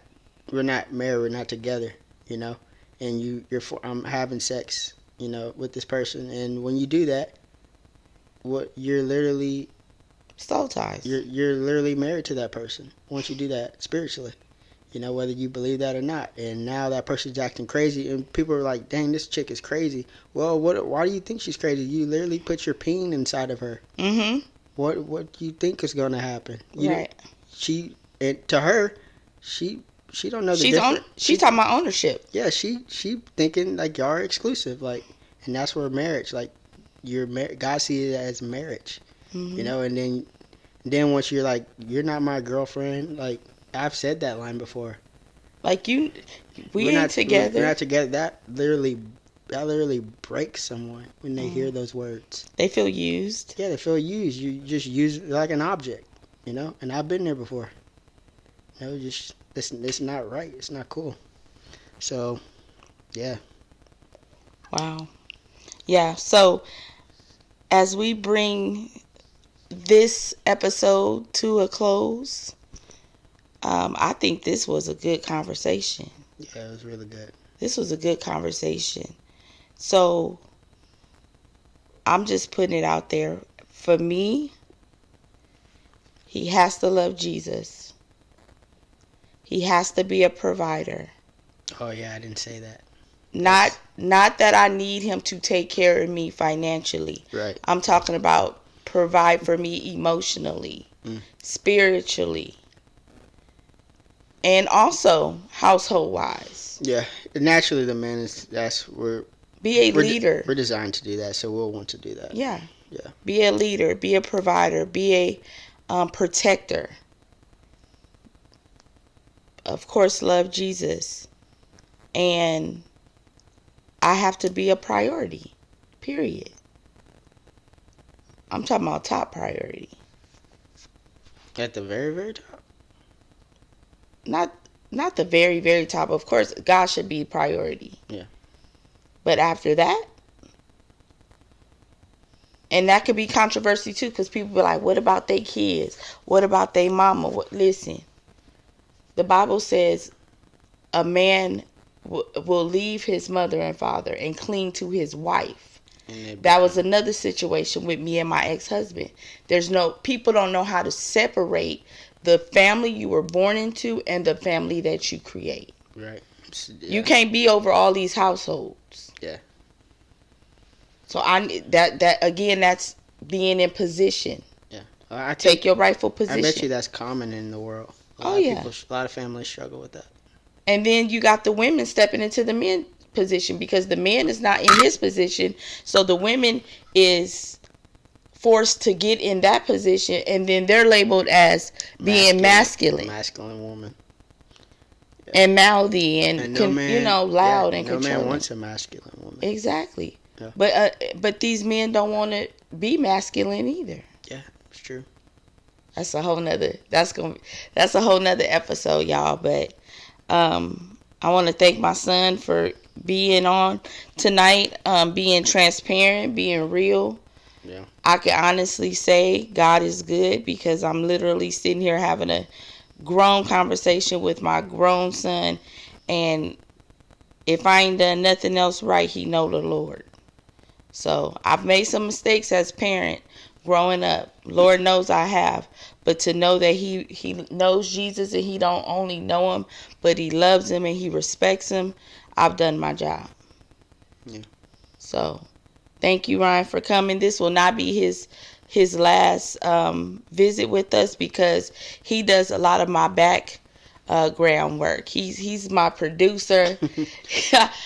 Speaker 2: married, we're not together, and I'm having sex, with this person, and when you do that, you're literally
Speaker 1: soul ties.
Speaker 2: You're literally married to that person once you do that spiritually, whether you believe that or not. And now that person's acting crazy, and people are like, "Dang, this chick is crazy." Well, why do you think she's crazy? You literally put your peen inside of her.
Speaker 1: Mm-hmm.
Speaker 2: What do you think is going to happen?
Speaker 1: Right.
Speaker 2: To her, she don't know the difference.
Speaker 1: She's talking about ownership.
Speaker 2: Yeah, she thinking like y'all are exclusive, like, and that's where marriage, like, God sees it as marriage,
Speaker 1: Mm-hmm.
Speaker 2: And then once you're like, you're not my girlfriend, like, I've said that line before.
Speaker 1: Like, we ain't together.
Speaker 2: We're not together. That literally breaks someone when they hear those words.
Speaker 1: They feel used.
Speaker 2: Yeah, they feel used. You just use it like an object. And I've been there before. Just it's not right. It's not cool. So, yeah.
Speaker 1: Wow. Yeah. So, as we bring this episode to a close, I think this was a good conversation.
Speaker 2: Yeah, it was really good.
Speaker 1: This was a good conversation. So, I'm just putting it out there. For me, he has to love Jesus. He has to be a provider.
Speaker 2: Oh yeah, I didn't say that.
Speaker 1: Not that I need him to take care of me financially.
Speaker 2: Right.
Speaker 1: I'm talking about provide for me emotionally, spiritually, and also household wise.
Speaker 2: Yeah, naturally the man
Speaker 1: be a leader.
Speaker 2: We're designed to do that, so we'll want to do that.
Speaker 1: Yeah.
Speaker 2: Yeah.
Speaker 1: Be a leader. Be a provider. Be a protector. Of course, love Jesus. And I have to be a priority. Period. I'm talking about top priority.
Speaker 2: At the very, very top?
Speaker 1: Not the very, very top. Of course, God should be priority.
Speaker 2: Yeah.
Speaker 1: But after that, And that could be controversy too, because people be like, what about their kids? What about their mama? Listen, the Bible says a man will leave his mother and father and cling to his wife. That was another situation with me and my ex-husband. People don't know how to separate the family you were born into and the family that you create.
Speaker 2: Right. Yeah.
Speaker 1: You can't be over all these households.
Speaker 2: Yeah.
Speaker 1: So that again, that's being in position.
Speaker 2: Yeah.
Speaker 1: Take your rightful position.
Speaker 2: I bet you that's common in the world. A lot of families struggle with that.
Speaker 1: And then you got the women stepping into the men position because the man is not in his position. So the women is forced to get in that position, and then they're labeled as being masculine.
Speaker 2: Masculine woman.
Speaker 1: Yeah. And mouthy and loud and controlling.
Speaker 2: No man wants a masculine woman.
Speaker 1: Exactly.
Speaker 2: Yeah.
Speaker 1: But these men don't want to be masculine either.
Speaker 2: Yeah, it's true.
Speaker 1: That's a whole nother episode, y'all. But I want to thank my son for being on tonight, being transparent, being real.
Speaker 2: Yeah.
Speaker 1: I can honestly say God is good because I'm literally sitting here having a grown conversation with my grown son, and if I ain't done nothing else right, he know the Lord. So I've made some mistakes as a parent growing up. Lord knows I have. But to know that he knows Jesus and he don't only know him, but he loves him and he respects him, I've done my job.
Speaker 2: Yeah.
Speaker 1: So thank you, Ryan, for coming. This will not be his last visit with us because he does a lot of my background work. He's my producer.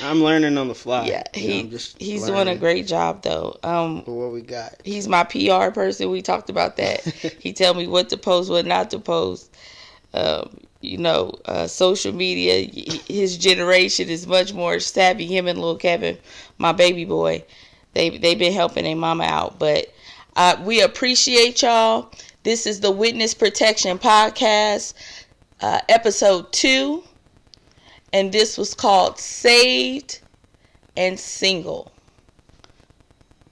Speaker 2: I'm learning on the fly.
Speaker 1: Yeah, he's doing a great job though.
Speaker 2: What we got?
Speaker 1: He's my PR person. We talked about that. He tell me what to post, what not to post. Social media. His generation is much more savvy. Him and little Kevin, my baby boy, they've been helping their mama out. But we appreciate y'all. This is the Witness Protection Podcast. Episode 2, and this was called Saved and Single.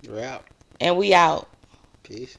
Speaker 2: We're out.
Speaker 1: And we out.
Speaker 2: Peace.